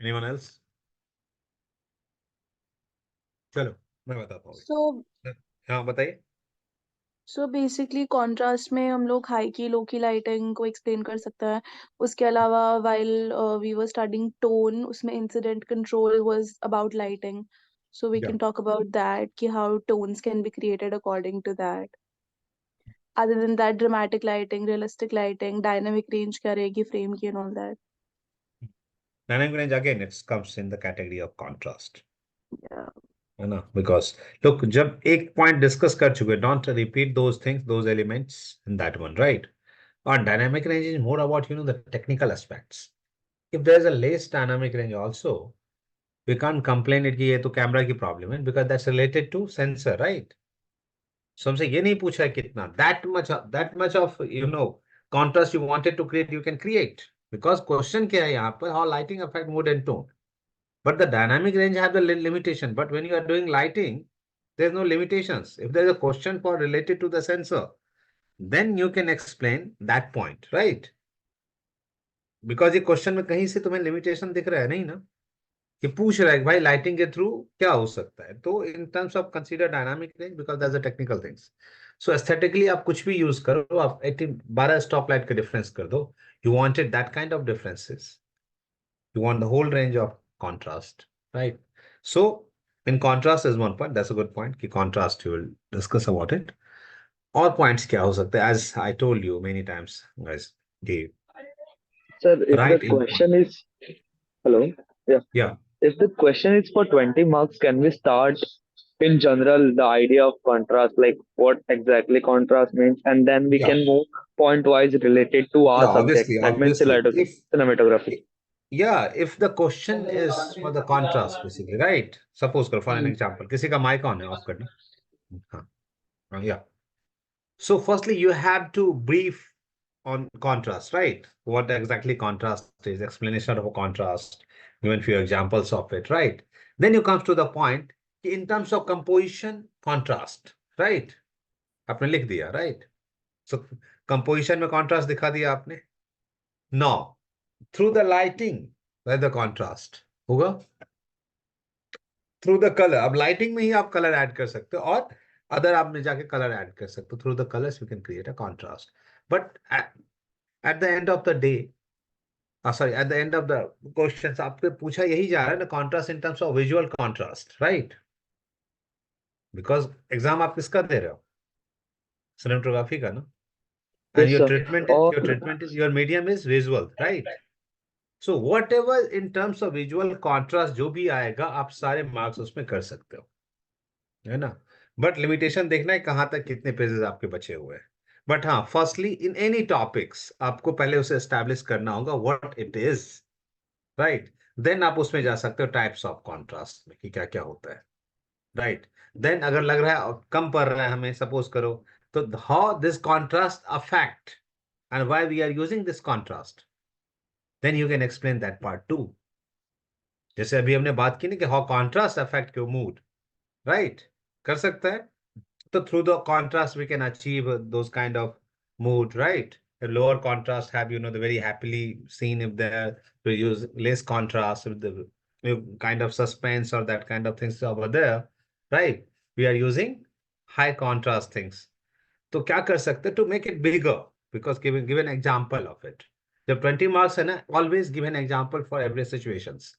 B: Anyone else? चलो मैं बताता हूँ.
E: So
B: हाँ बताइए.
E: So basically contrast में हम लोग high की लो की लाइटिंग को एक्सप्लेन कर सकते हैं. उसके अलावा while we were studying tone, उसमें incident control was about lighting. So we
B: Yeah.
E: Can talk about that कि how tones can be created according to that. Other than that, dramatic lighting, realistic lighting, dynamic range क्या रहेगी frame की and all that.
B: Dynamic range again, it comes in the category of contrast.
E: Yeah.
B: है ना? Because look, जब एक point discuss कर चुके, don't repeat those things, those elements in that one, right? And dynamic range is more about, the technical aspects. If there's a less dynamic range also, we can't complain it कि ये तो camera की problem है, because that's related to sensor, right? So हमसे ये नहीं पूछा है कितना, that much of, contrast you wanted to create, you can create. Because question क्या है यहाँ पर, how lighting affect mood and tone. But the dynamic range have the limitation. But when you are doing lighting, there's no limitations. If there is a question for related to the sensor, then you can explain that point, right? Because ये question में कहीं से तुम्हें limitation दिख रहा है नहीं ना, कि पूछ रहा है कि भाई लाइटिंग के थ्रू क्या हो सकता है. तो इन terms of consider dynamic range, because that's a technical things. So aesthetically आप कुछ भी यूज करो, आप 12 स्टॉप लाइट का डिफरेंस कर दो, you wanted that kind of differences. You want the whole range of contrast, right? So in contrast is one point. That's a good point. कि contrast you will discuss about it. और points क्या हो सकते हैं? As I told you many times, guys. कि
C: Sir, if the
B: right in point.
C: question is, hello, yeah,
B: Yeah,
C: if the question is for 20 marks, can we start in general the idea of contrast, like what exactly contrast means, and then we
B: yeah,
C: can move point wise related to our
B: yeah.
C: subject,
B: Obviously,
C: that means
B: obviously.
C: cinematography.
B: If the question is for the contrast, basically, right? Suppose करो for an
C: Hmm.
B: example, किसी का mic on है, off करना. हाँ, yeah. So firstly, you have to brief on contrast, right? What exactly contrast is, explanation of a contrast, given few examples of it, right? Then you come to the point in terms of composition, contrast, right? आपने लिख दिया, right? So composition में contrast दिखा दिया आपने. Now, through the lighting, where the contrast होगा? Through the colour. अब lighting में ही आप कलर ऐड कर सकते हो, और अदर आप में जाके कलर ऐड कर सकते हो. Through the colours you can create a contrast. But at the end of the day, sorry, at the end of the question आपके पूछा यही जा रहा है ना, contrast in terms of visual contrast, right? Because exam आप किसका दे रहे हो? सिनेमेटोग्राफी का ना. And
C: Yes, sir. Or
B: your medium is visual, right? So what ever in terms of visual contrast जो भी आएगा, आप सारे मार्क्स उसमें कर सकते हो, है ना? बट लिमिटेशन देखना है कहाँ तक कितने पेजेस आपके बचे हुए हैं. बट हाँ, फर्स्टली इन एनी टॉपिक्स आपको पहले उसे एस्टैब्लिश करना होगा what it is, right? Then आप उसमें जा सकते हो टाइप्स ऑफ कॉन्ट्रास्ट में कि क्या क्या होता है, राइट? देन अगर लग रहा है कम पड़ रहा है हमें, सपोज करो, तो how this contrast affect and why we are using this contrast, then you can explain that part too. जैसे अभी हमने बात की ना कि how contrast affect your mood, right? कर सकता है. So through the contrast, we can achieve those kind of mood, right? A lower contrast have, the very happily scene. If there we use less contrast with the kind of suspense or that kind of things over there, right? We are using high contrast things. तो क्या कर सकते to make it bigger? Because give an example of it. The 20 marks है ना, always give an example for every situations.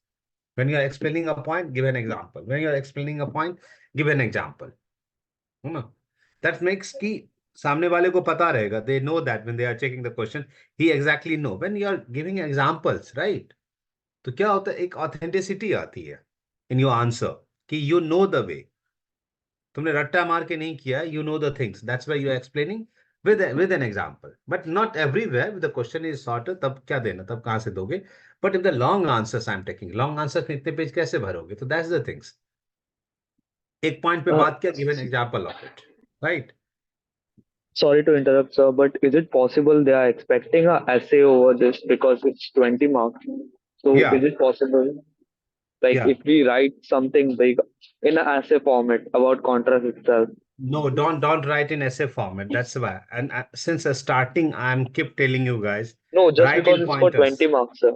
B: When you are explaining a point, give an example. When you are explaining a point, give an example. है ना? That makes कि सामने वाले को पता रहेगा. They know that when they are checking the question, he exactly know. When you are giving examples, right? तो क्या होता है, एक authenticity आती है in your answer कि you know the way. तुमने रट्टा मार के नहीं किया, you know the things. That's why you are explaining with an example. But not everywhere. If the question is shorter, तब क्या देना, तब कहाँ से दोगे? But if the long answers I'm taking, long answers में इतने पेज कैसे भरोगे? तो that's the things. एक पॉइंट पे
C: uh,
B: बात किया, give an example of it, right?
C: sorry to interrupt, sir, but is it possible they are expecting a essay over this because it's 20 marks? So
B: Yeah,
C: is it possible, like
B: yeah.
C: if we write something big in an essay format about contrast itself?
B: No, don't write in essay format. That's why. And since starting, I'm keep telling you guys,
C: No, just
B: write
C: because
B: in
C: it's for 20
B: pointers.
C: marks, sir.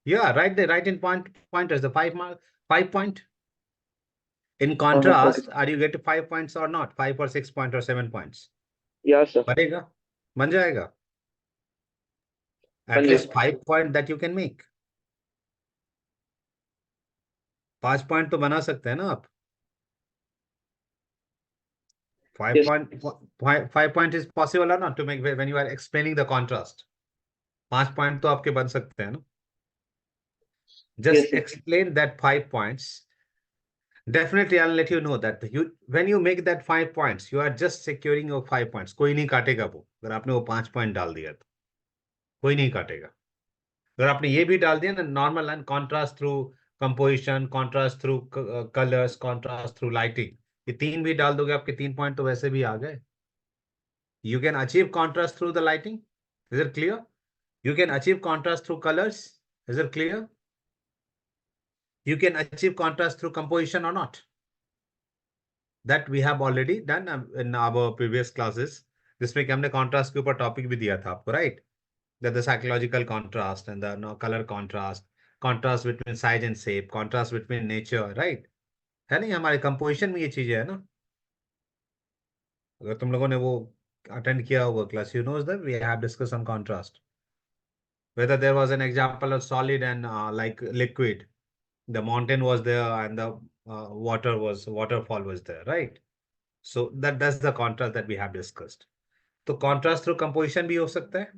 B: Yeah, write in pointers. The 5 mark, 5 point. In
C: Okay.
B: contrast, are you get 5 points or not? 5 or 6 points or 7 points?
D: या sir,
B: बनेगा, बन जाएगा।
D: बन
B: At
D: गया।
B: least 5 point that you can make. 5 point तो बना सकते हैं ना आप। Five
D: yes
B: point, 5 point is possible or not to make when you are explaining the contrast. 5 point तो आपके बन सकते हैं ना।
D: Yes
B: Just
D: sir,
B: explain that 5 points. Definitely, I'll let you know that when you make that 5 points, you are just securing your 5 points. कोई नहीं काटेगा वो, अगर आपने वो 5 point डाल दिया तो कोई नहीं काटेगा। अगर आपने ये भी डाल दिया ना, normal line, contrast through composition, contrast through colours, contrast through lighting, ये 3 भी डाल दोगे, आपके 3 point तो वैसे भी आ गए। You can achieve contrast through the lighting. Is it clear? You can achieve contrast through colors. Is it clear? You can achieve contrast through composition or not. That we have already done in our previous classes. जिसमें कि हमने contrast के ऊपर topic भी दिया था आपको, right? That the psychological contrast and the color contrast, contrast between size and shape, contrast between nature, right? है नहीं, हमारे composition में ये चीजें है ना। अगर तुम लोगों ने वो अटेंड किया होगा class, you knows that we have discussed some contrast. Whether there was an example of solid and like liquid, the mountain was there and the waterfall was there, right? So that's the contrast that we have discussed. तो contrast through composition भी हो सकता है,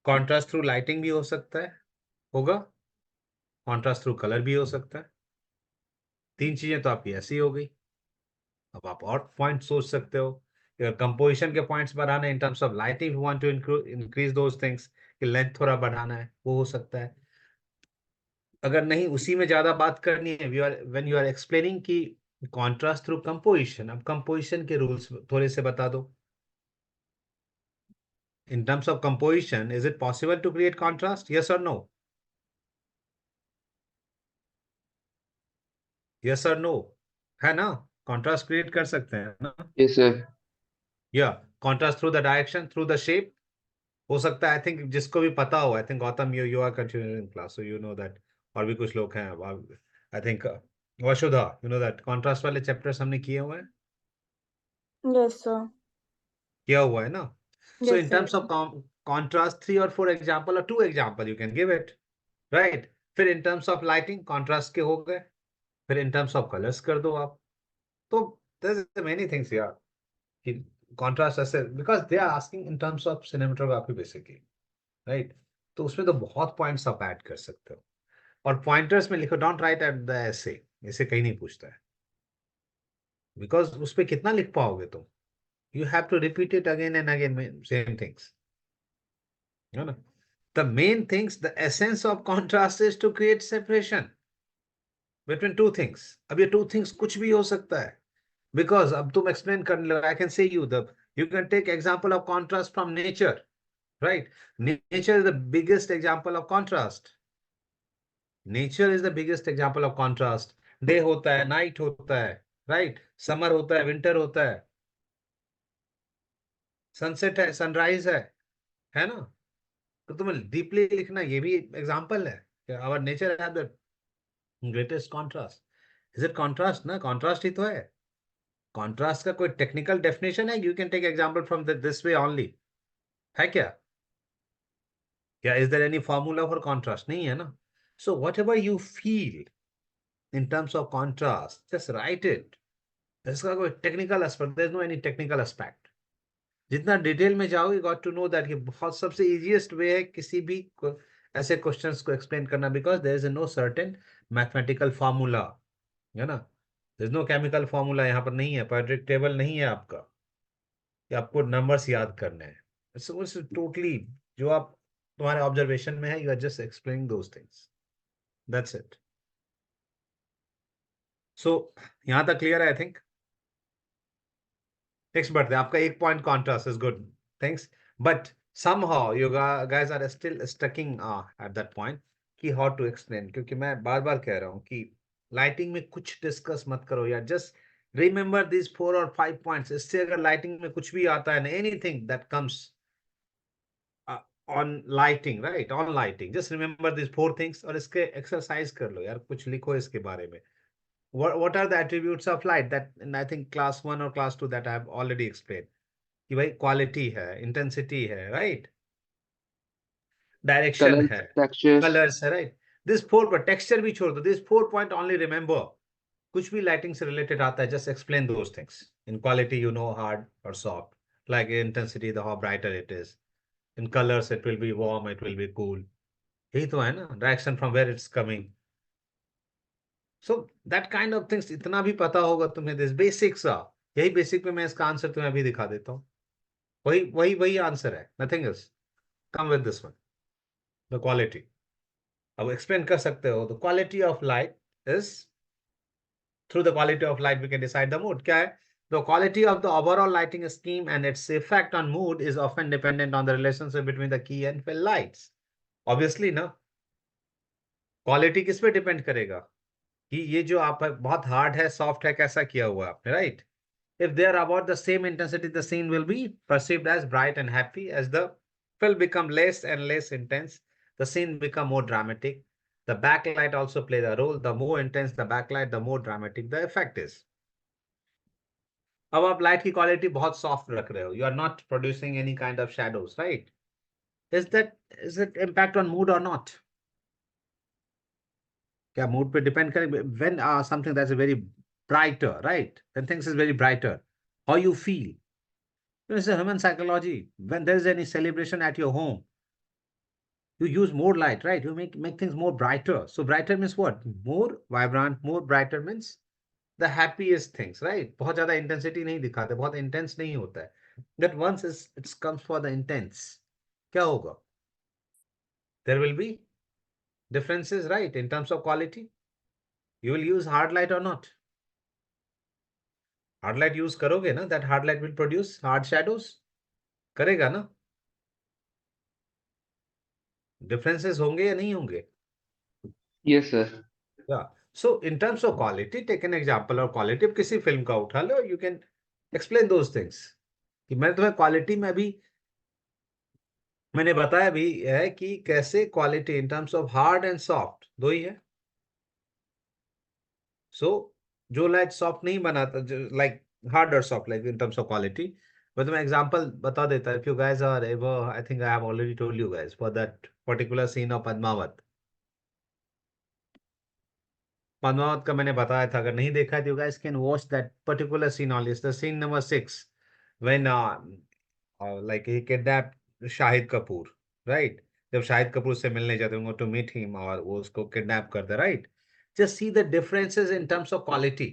B: contrast through lighting भी हो सकता है, होगा, contrast through color भी हो सकता है। 3 चीजें तो आपकी ऐसी हो गई। अब आप और पॉइंट सोच सकते हो, कंपोजिशन के पॉइंट्स बढ़ाना in terms of lighting, you want to increase those things, कि लेंथ थोड़ा बढ़ाना है, वो हो सकता है। अगर नहीं उसी में ज्यादा बात करनी है, व्हेन यू आर एक्सप्लेनिंग की कॉन्ट्रास्ट थ्रू कंपोजिशन, अब कंपोजिशन के रूल्स थोड़े से बता दो। In terms of composition, is it possible to create contrast, yes और नो? यस और नो, है ना? कॉन्ट्रास्ट क्रिएट कर सकते हैं ना,
D: यस सर,
B: या contrast through the direction, through the shape हो सकता है। आई थिंक जिसको भी पता हो, I think Gautam, you are continuing class, so you know that. और भी कुछ लोग हैं, I think Vasudha, you know that contrast वाले चैप्टर्स हमने किए हुए हैं,
E: Yes, sir.
B: किया हुआ है ना। So
E: Yes,
B: in
E: sir.
B: Terms of contrast 3 और 4 एग्जाम्पल और 2 example you can give it, right? फिर in terms of lighting contrast के हो गए, फिर इन टर्म्स ऑफ कलर्स कर दो आप। तो देयर मेनी थिंग्स यार, कि कॉन्ट्रास्ट ऐसे, because they are asking in terms of cinematography basically, right? तो उसमें तो बहुत पॉइंट्स आप ऐड कर सकते हो। और पॉइंटर्स में लिखो, डोंट राइट एट द ऐसे, ऐसे कहीं नहीं पूछता है, बिकॉज उस पर कितना लिख पाओगे तुम। You have to repeat it again and again, same things, है ना? The main things, the essence of contrast is to create separation between two things. अब ये two things कुछ भी हो सकता है, because अब तुम explain करने लगा, I can say you can take example of contrast from nature, right? Nature is the biggest example of contrast. Nature is the biggest example of contrast. Day होता है, night होता है, right? Summer होता है, winter होता है, sunset है, sunrise है ना? तो तुम्हें डीपली लिखना, ये भी एग्जाम्पल है। Our nature have the greatest contrast. Is it contrast ना? कॉन्ट्रास्ट ही तो है। कॉन्ट्रास्ट का कोई टेक्निकल डेफिनेशन है? You can take example from this way only, है क्या? क्या is there any formula for contrast? नहीं है ना। So whatever you feel in terms of contrast, just write it. इसका कोई technical aspect, there is no any technical aspect. जितना detail में जाओगे, गॉट टू नो दैट ये बहुत सबसे इजीएस्ट वे है किसी भी ऐसे क्वेश्चंस को एक्सप्लेन करना, because there is no certain mathematical formula, है ना? There is no chemical formula, यहाँ पर नहीं है, पीरियोडिक टेबल नहीं है आपका, कि आपको नंबर्स याद करने हैं। इट्स टोटली जो आप तुम्हारे ऑब्जर्वेशन में है, you are just explaining those things, that's it. So यहाँ तक क्लियर है आई थिंक। नेक्स्ट बढ़ते हैं। आपका 1 point contrast is good, thanks, but somehow you guys are still stucking at that point कि how to explain, क्योंकि मैं बार बार कह रहा हूँ कि लाइटिंग में कुछ डिस्कस मत करो यार, जस्ट रिमेंबर दिस 4 और 5 पॉइंट्स। इससे अगर लाइटिंग में कुछ भी आता है ना, anything that comes on lighting, right, on lighting, just remember this 4 things और इसके एक्सरसाइज कर लो यार, कुछ लिखो इसके बारे में। what are the attributes of light? That, and I think class 1 or class 2 that I have already explained. कि भाई क्वालिटी है, इंटेंसिटी है, राइट, डायरेक्शन
D: कलर्स,
B: है,
D: टेक्सचर्स।
B: कलर्स है, राइट। दिस फोर पर टेक्सचर भी छोड़ दो, दिस 4 पॉइंट ओनली रिमेंबर। कुछ भी लाइटिंग से रिलेटेड आता है, just explain those things. In quality you know hard और soft, like intensity the how brighter it is, in colours it will be warm, it will be cool. यही तो है ना, direction from where it's coming. So that kind of things इतना भी पता होगा तुम्हें, दिस बेसिक्स। यही बेसिक पे मैं इसका आंसर तुम्हें अभी दिखा देता हूँ। वही वही वही आंसर है, nothing else. Come with this one, the quality. अब एक्सप्लेन कर सकते हो, the quality of light is, through the quality of light we can decide the mood. क्या है? The quality of the overall lighting scheme and its effect on mood is often dependent on the relationship between the key and fill lights. Obviously ना, quality किस पे depend करेगा कि ये जो आप बहुत हार्ड है, सॉफ्ट है, कैसा किया हुआ है आपने, right? If they are about the same intensity, the scene will be perceived as bright and happy. As the fill become less and less intense, the scene become more dramatic. The backlight also plays a role. The more intense the backlight, the more dramatic the effect is. अब आप light की quality बहुत soft रख रहे हो, you are not producing any kind of shadows, right? Is it impact on mood or not? क्या mood पे depend करे? When something that's very brighter, right, when things is very brighter, how you feel? This is human psychology. When there is any celebration at your home, you use more light, right? You make things more brighter. So brighter means what? More vibrant, more brighter means the happiest things, right? बहुत ज्यादा intensity नहीं दिखाते, बहुत intense नहीं होता है। That once it comes for the intense, क्या होगा? There will be differences, right, in terms of quality. You will use hard light or not? Hard light use करोगे ना? That hard light will produce hard shadows, करेगा ना? Differences होंगे या नहीं होंगे?
D: Yes sir.
B: Yeah. So in terms of quality, take an example और quality अब किसी फिल्म का उठा लो, you can explain those things। कि मैं तुम्हें क्वालिटी में भी मैंने बताया भी है कि कैसे quality in terms of hard and soft दो ही है। सो जो लाइट सॉफ्ट नहीं बनाता, लाइक हार्ड और soft, like in terms of quality, मैं तुम्हें एग्जांपल बता देता हूं। If you guys are ever, I think I have already told you guys for that particular scene of Padmaavat. Padmaavat का मैंने बताया था, अगर नहीं देखा है तो you guys can watch that particular scene only, the scene number 6 when like he kidnapped Shahid Kapoor, right? जब शाहिद कपूर से मिलने जाते हैं टू मीट हिम और वो उसको किडनैप करते, right? Just see the differences in terms of quality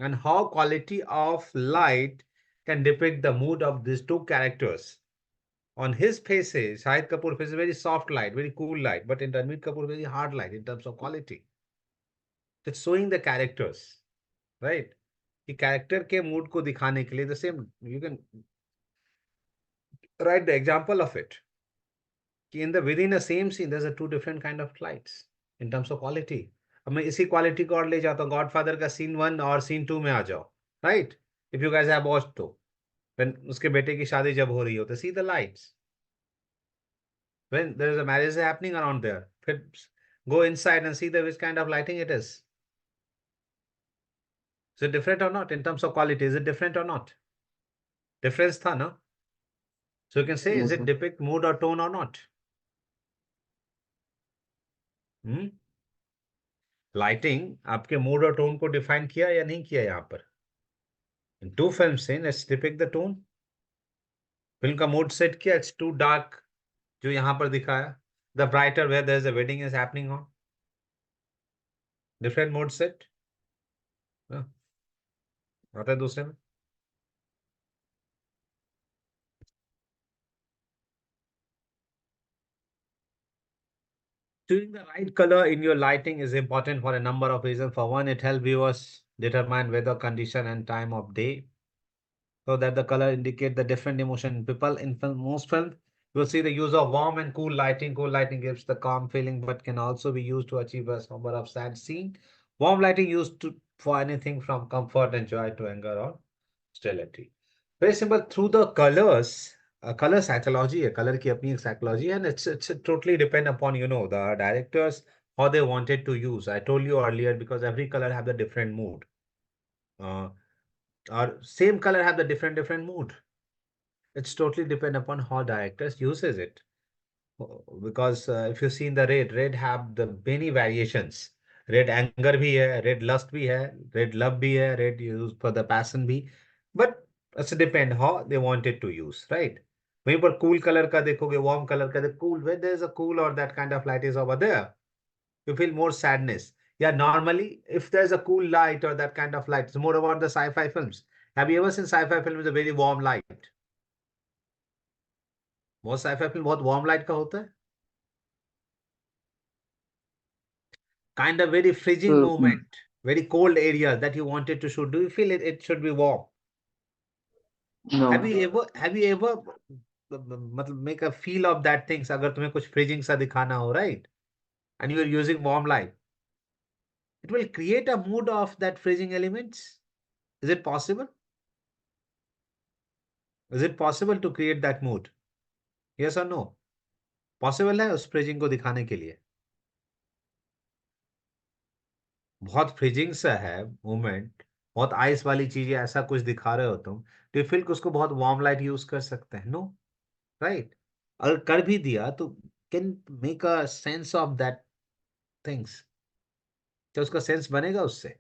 B: and how quality of light can depict the mood of these two characters. On his faces, Shahid Kapoor faces very soft light, very cool light, but in Ranveer Kapoor, very hard light in terms of quality. It's showing the characters, right? कि character के mood को दिखाने के लिए the same, you can write the example of it. कि in the within a same scene there's a two different kind of lights in terms of quality. अब मैं इसी क्वालिटी को और ले जाता हूँ, गॉडफादर का सीन 1 और सीन 2 में आ जाओ, right? If you guys have watched तो when उसके बेटे की शादी जब हो रही हो तो see the lights when there is a marriage happening around there, फिर go inside and see the which kind of lighting it is. Is it different or not in terms of quality? Is it different or not? Difference था ना? So you can say is
D: yes
B: it
D: sir.
B: depict mood or tone or not? hmm? Lighting आपके mood और tone को define किया या नहीं किया? यहाँ पर इन टू फिल्म से let's depict the tone. Film का मूड सेट किया, इट्स टू डार्क, जो यहाँ पर दिखाया, the brighter where there is a wedding is happening on, different mood set आता है दूसरे में। Choosing the right color in your lighting is important for a number of reasons. For one, it helps viewers determine weather condition and time of day, so that the color indicate the different emotion in people. In most films, you will see the use of warm and cool lighting. Cool lighting gives the calm feeling, but can also be used to achieve a somber of sad scene. Warm lighting used for anything from comfort and joy to anger or hostility. Very simple. Through the colors, color psychology, a color की अपनी psychology, and it's totally depend upon the directors how they wanted to use. I told you earlier because every color have the different mood. Or same color have the different mood. It's totally depend upon how directors uses it. Because if you see in the red have the many variations. Red anger भी है, red lust भी है, red love भी है, red used for the passion भी. But it's depend how they wanted to use, right? वहीं पर cool color का देखोगे, warm color का cool, when there is a cool or that kind of light is over there, you feel more sadness. Yeah, normally if there's a cool light or that kind of light, it's more about the sci-fi films. Have you ever seen sci-fi film with a very warm light? Most sci-fi film बहुत warm light का होता है. Kind of very freezing
D: So
B: movement, very cold areas that you wanted to shoot. Do you feel it should be warm? Have
D: no.
B: you ever मतलब make a feel of that things अगर तुम्हें कुछ freezing सा दिखाना हो, right? And you are using warm light. It will create a mood of that freezing elements. Is it possible? Is it possible to create that mood? Yes or no? Possible है उस freezing को दिखाने के लिए. बहुत freezing सा है movement, बहुत आइस वाली चीजें ऐसा कुछ दिखा रहे हो तुम, तो ये फिल्म उसको बहुत वार्म लाइट यूज कर सकते हैं. No, right? अगर कर भी दिया तो can make a sense of that things, तो उसका सेंस बनेगा उससे.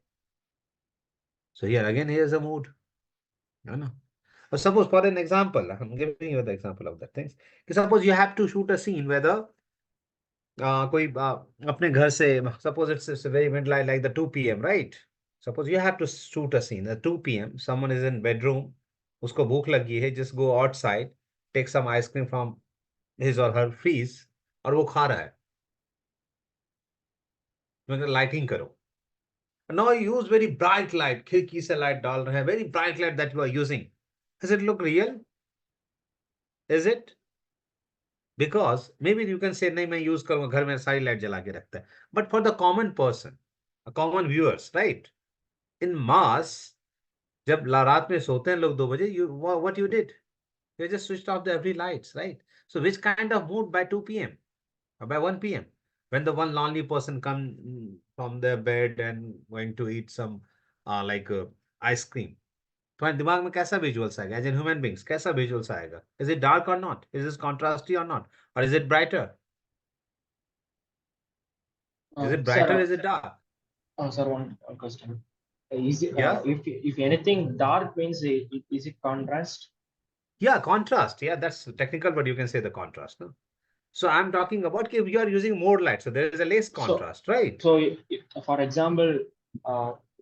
B: So here again here is a mood, है ना? और suppose for an example, I am giving you the example of that things, कि suppose you have to shoot a scene whether कोई अपने घर से, suppose it's very mid like the 2 p.m. Right? Suppose you have to shoot a scene at 2 p.m. Someone is in bedroom, उसको भूख लगी है, just go outside, take some ice cream from his or her freeze, और वो खा रहा है. मतलब लाइटिंग करो. Now use very bright light, खिड़की से लाइट डाल रहे हैं, very bright light that you are using. Does it look real? Is it? Because maybe you can say नहीं मैं यूज करूंगा, घर में सारी लाइट जला के रखता है. But for the common person, common viewers, right, in mass, जब रात में सोते हैं लोग 2 बजे, you what you did, you just switched off the every lights, right? So which kind of mood by 2 p.m. or by 1 p.m. when the one lonely person come from their bed and going to eat some like ice cream? तुम्हारे दिमाग में कैसा visuals आएगा as an human beings? कैसा visuals आएगा? Is it dark और not? Is it contrasty और not? और is it brighter? Is it
F: Sir,
B: brighter? Is it dark?
F: sir, one question. Is it,
B: या
F: if anything dark means is it contrast?
B: yeah, contrast. Yeah, that's technical, but you can say the contrast, no? So I'm talking about if you are using more light, so there is a less
F: So,
B: contrast, right?
F: so for example,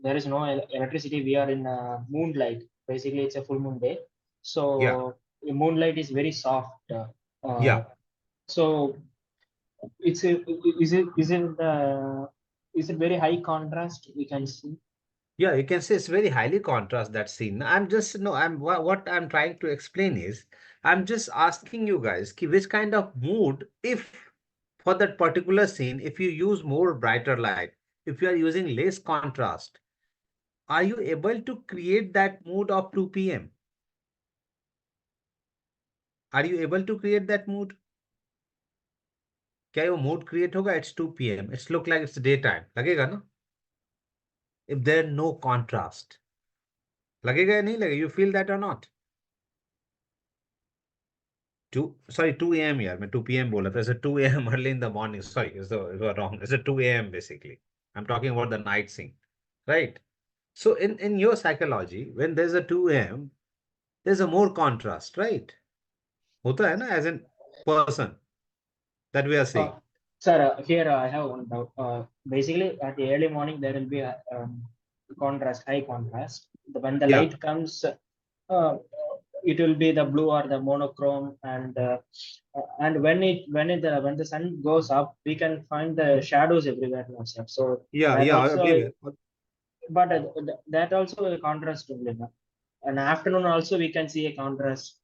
F: there is no electricity. We are in moonlight. Basically, it's a full moon day.
B: Yeah,
F: So the moonlight is very soft.
B: yeah.
F: So it's a, is it very high contrast? We can see.
B: Yeah, you can say it's very highly contrast that scene. I'm just no, what I'm trying to explain is I'm just asking you guys ki which kind of mood, if for that particular scene, if you use more brighter light, if you are using less contrast, are you able to create that mood of 2 p.m.? Are you able to create that mood? क्या वो mood create होगा? It's 2 p.m. It's look like it's daytime. लगेगा ना? If there no contrast. लगेगा या नहीं लगेगा? You feel that or not? 2 a.m. यार, मैं 2 p.m. बोला था. It's 2 a.m. early in the morning. Sorry, you are wrong. It's a 2 a.m. basically. I'm talking about the night scene, right? So in your psychology, when there's a 2 a.m., there's a more contrast, right? होता है ना, as in person that we are
F: Uh,
B: seeing.
F: Sir, here I have one doubt. Basically, at the early morning, there will be a contrast, high contrast. When the
B: Yeah,
F: light comes, it will be the blue or the monochrome, and when the sun goes up, we can find the shadows everywhere now, sir. So that
B: yeah,
F: also,
B: everywhere.
F: but that also a contrast only. No? And afternoon also we can see a contrast.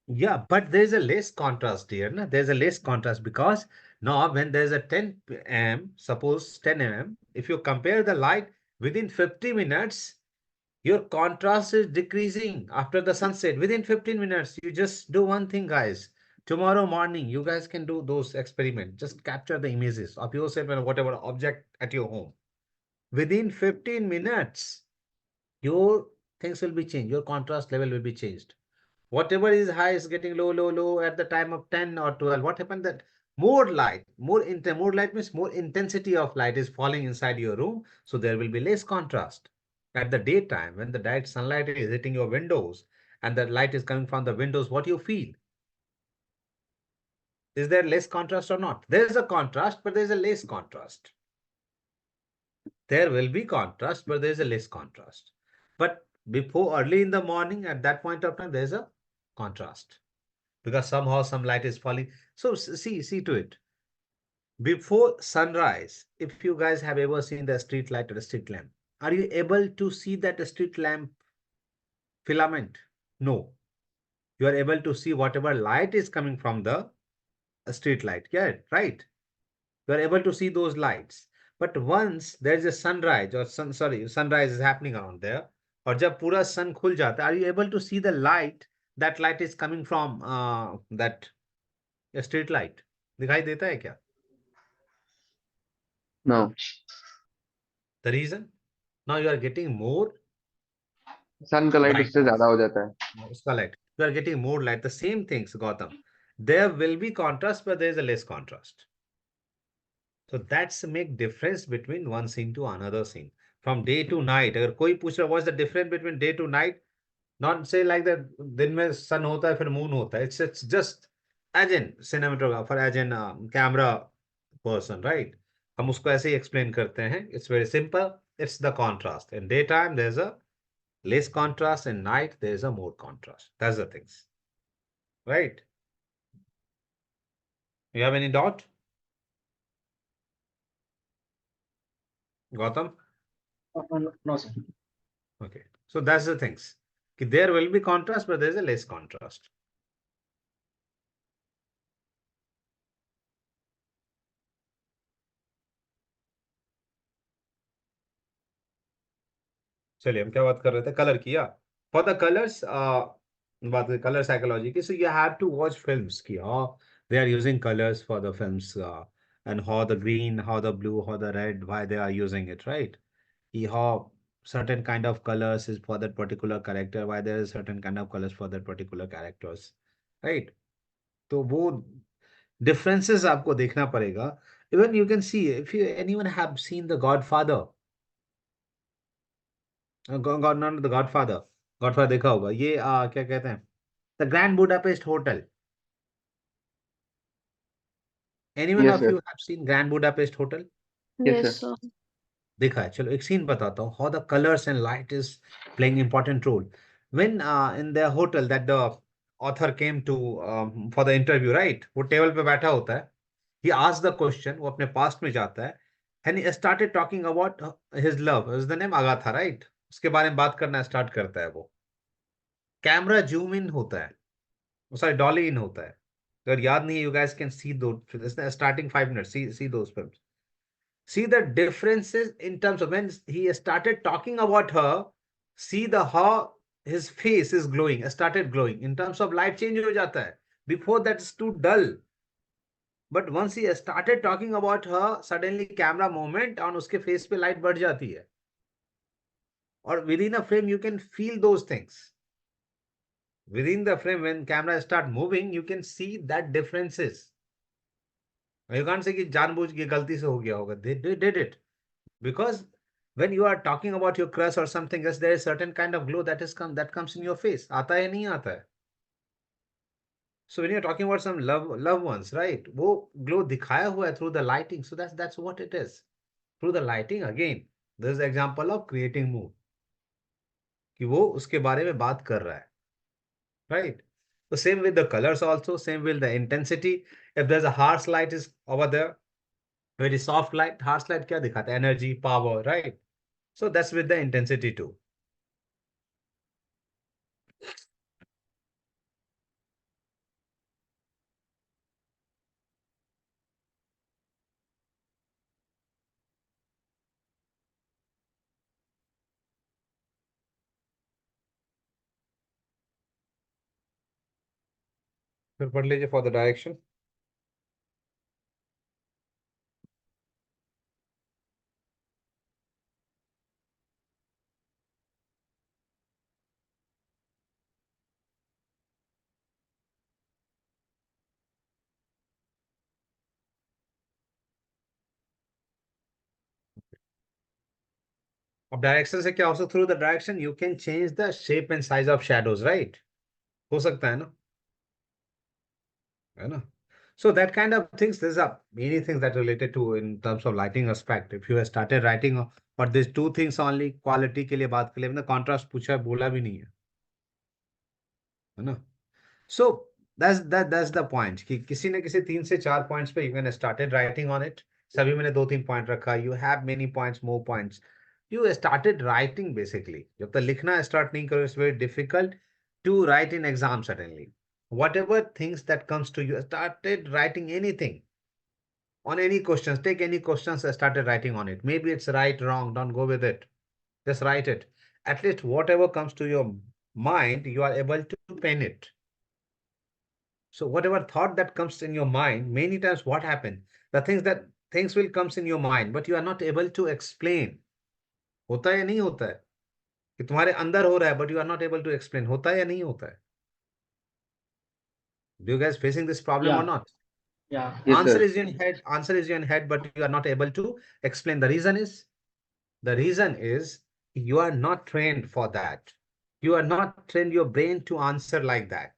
B: Yeah, but there's a less contrast here. Na? There's a less contrast because now when there's a 10 a.m., suppose 10 a.m., if you compare the light within 50 minutes, your contrast is decreasing after the sunset. Within 15 minutes, you just do one thing, guys. Tomorrow morning, you guys can do those experiments. Just capture the images of yourself and whatever object at your home. Within 15 minutes, your things will be changed. Your contrast level will be changed. Whatever is high is getting low, low, low at the time of 10 or 12. What happened that more light, more light means more intensity of light is falling inside your room. So there will be less contrast. At the daytime, when the direct sunlight is hitting your windows and the light is coming from the windows, what you feel? Is there less contrast or not? There is a contrast, but there is a less contrast. There will be contrast, but there is a less contrast. But before early in the morning, at that point of time, there is a contrast because somehow some light is falling. So see to it. Before sunrise, if you guys have ever seen the street light or the street lamp, are you able to see that street lamp filament? No. You are able to see whatever light is coming from the street light. Yeah, right. You are able to see those lights. But once there is a sunrise or sunrise is happening around there, or जब पूरा sun खुल जाता है, are you able to see the light? That light is coming from that street light. दिखाई देता है क्या?
D: No.
B: The reason? Now you are getting more
D: सन का लाइट
B: light.
D: उससे ज्यादा हो जाता है.
B: Uska light. You are getting more light. The same things, Gautam. There will be contrast, but there is a less contrast. So that's make difference between one scene to another scene. From day to night. अगर कोई पूछ रहा what's the difference between day to night? Not say like that दिन में sun होता है फिर moon होता है. It's just as in cinematographer, as in camera person, right? हम उसको ऐसे ही explain करते हैं. It's very simple. It's the contrast. In daytime there's a less contrast. In night there's a more contrast. That's the things, right? You have any doubt, Gautam?
F: No, sir.
B: Okay. So that's the things. There will be contrast, but there is a less contrast. चलिए हम क्या बात कर रहे थे colour की या for the colours बात कलर साइकोलॉजी की so you have to watch films की how they are using colours for the films and how the green, how the blue, how the red, why they are using it, right? How certain kind of colors is for that particular character, why there is certain kind of colors for that particular characters, right? तो वो differences आपको देखना पड़ेगा. Even you can see if you anyone have seen the Godfather, God not the Godfather, Godfather देखा होगा ये क्या कहते हैं the Grand Budapest Hotel. Anyone
D: Yes,
B: of
D: sir.
B: you have seen Grand Budapest Hotel?
D: Yes,
E: Yes,
D: sir.
E: sir.
B: देखा है. चलो एक सीन बताता हूँ how the colors and light is playing important role. When in the hotel that the author came to for the interview, right? वो table पे बैठा होता है. He asked the question, वो अपने पास्ट में जाता है and he started talking about his love. His the name Agatha, right? उसके बारे में बात करना स्टार्ट करता है वो. कैमरा जूम इन होता है, सॉरी डॉली इन होता है. अगर याद नहीं है you guys can see those starting 5 minutes see those films. See the differences in terms of when he started talking about her. See the how his face is glowing, started glowing in terms of light change हो जाता है. Before that is too dull. But once he started talking about her, suddenly camera movement on उसके face पे light बढ़ जाती है. और within a frame you can feel those things. Within the frame when camera start moving, you can see that differences. You can't say कि जानबूझ के गलती से हो गया होगा. They did it because when you are talking about your crush or something else, there is certain kind of glow that comes in your face. आता है नहीं आता है. So when you're talking about some loved ones, right? वो glow दिखाया हुआ है through the lighting. So that's what it is. Through the lighting again. This is the example of creating mood. कि वो उसके बारे में बात कर रहा है, right? So same with the colors also. Same with the intensity. If there's a harsh light is over there, very soft light, harsh light क्या दिखाता है? Energy, power, right? So that's with the intensity too. फिर पढ़ लीजिए for the direction. अब direction से क्या हो सकता, through the direction you can change the shape and size of shadows, right? हो सकता है ना? So that kind of things, there's a many things that related to in terms of lighting aspect. If you have started writing, but these two things only, quality के लिए बात के लिए, मैंने contrast पूछा है, बोला भी नहीं है ना? So that's the point कि किसी न किसी 3 से 4 points पे you can started writing on it. सभी मैंने 2-3 point रखा. You have many points, more points. You started writing basically. जब तक लिखना start नहीं करो, it's very difficult to write in exam certainly. Whatever things that comes to you, started writing anything on any questions. Take any questions, started writing on it. Maybe it's right, wrong. Don't go with it. Just write it. At least whatever comes to your mind, you are able to pen it. So whatever thought that comes in your mind, many times what happens, the things will comes in your mind, but you are not able to explain. होता है या नहीं होता है कि तुम्हारे अंदर हो रहा है, but you are not able to explain. होता है या नहीं होता है? Do you guys facing this problem or
F: Yeah,
B: not?
F: yeah,
D: Yes,
B: Answer
D: sir.
B: is in head, answer is in head, but you are not able to explain. The reason is you are not trained for that. You are not trained your brain to answer like that.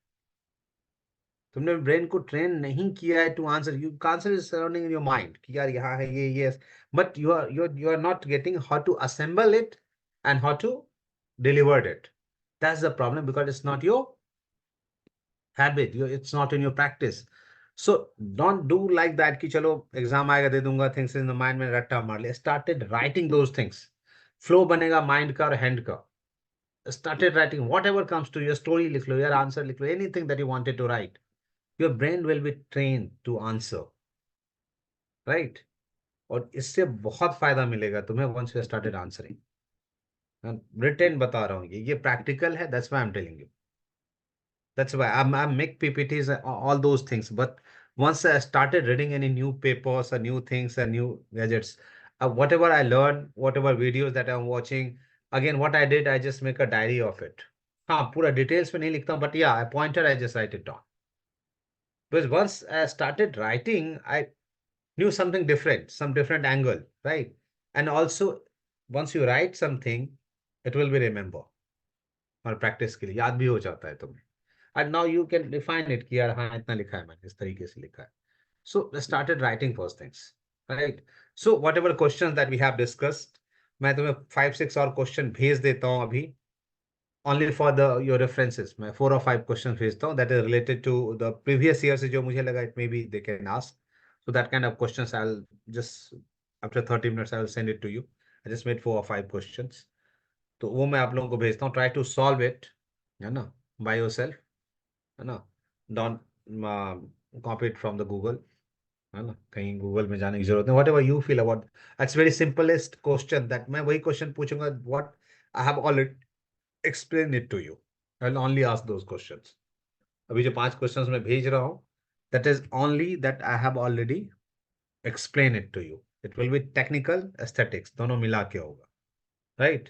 B: तुमने brain को train नहीं किया है to answer. You answer is surrounding in your mind कि यार यहाँ है ये, but you are not getting how to assemble it and how to deliver it. That's the problem because it's not your habit, it's not in your practice. So don't do like that कि चलो exam आएगा दे दूंगा, things in the mind में रट्टा मार लिया. Started writing those things. Flow बनेगा mind का और हैंड का. Started writing whatever comes to your story, लिख लो यार, आंसर लिख लो, anything that you wanted to write. Your brain will be trained to answer, right? और इससे बहुत फायदा मिलेगा तुम्हें once you started answering. Written बता रहा हूँ, ये प्रैक्टिकल है. That's why I'm telling you. That's why I make PPTs, all those things. But once I started reading any new papers or new things and new gadgets, whatever I learned, whatever videos that I'm watching, again what I did, I just make a diary of it. हाँ, पूरा details में नहीं लिखता हूँ, but yeah, I pointed, I just write it down. Because once I started writing, I knew something different, some different angle, right? And also, once you write something, it will be remember. और practice के लिए याद भी हो जाता है तुम्हें. And now you can define it कि यार हाँ इतना लिखा है मैंने, इस तरीके से लिखा है. So I started writing first things, right? So whatever questions that we have discussed, मैं तुम्हें 5-6 और क्वेश्चन भेज देता हूँ अभी. Only for the your references, मैं 4 or 5 questions भेजता हूँ that is related to the previous year से जो मुझे लगा it maybe they can ask. So that kind of questions I'll just after 30 minutes I will send it to you. I just made 4 or 5 questions. तो वो मैं आप लोगों को भेजता हूँ. Try to solve it, है ना, by yourself, है ना. Don't copy it from the Google, है ना. कहीं गूगल में जाने की जरूरत नहीं. Whatever you feel about, it's very simplest question that मैं वही क्वेश्चन पूछूंगा what I have already explained it to you. I'll only ask those questions. अभी जो 5 questions मैं भेज रहा हूँ, that is only that I have already explained it to you. It will be technical aesthetics, दोनों मिला के होगा, right?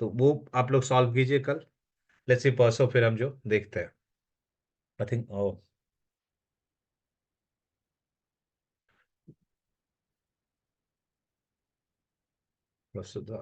B: तो वो आप लोग सॉल्व कीजिए कल. लेट्स सी परसों फिर हम जो देखते हैं. I think Vasudha.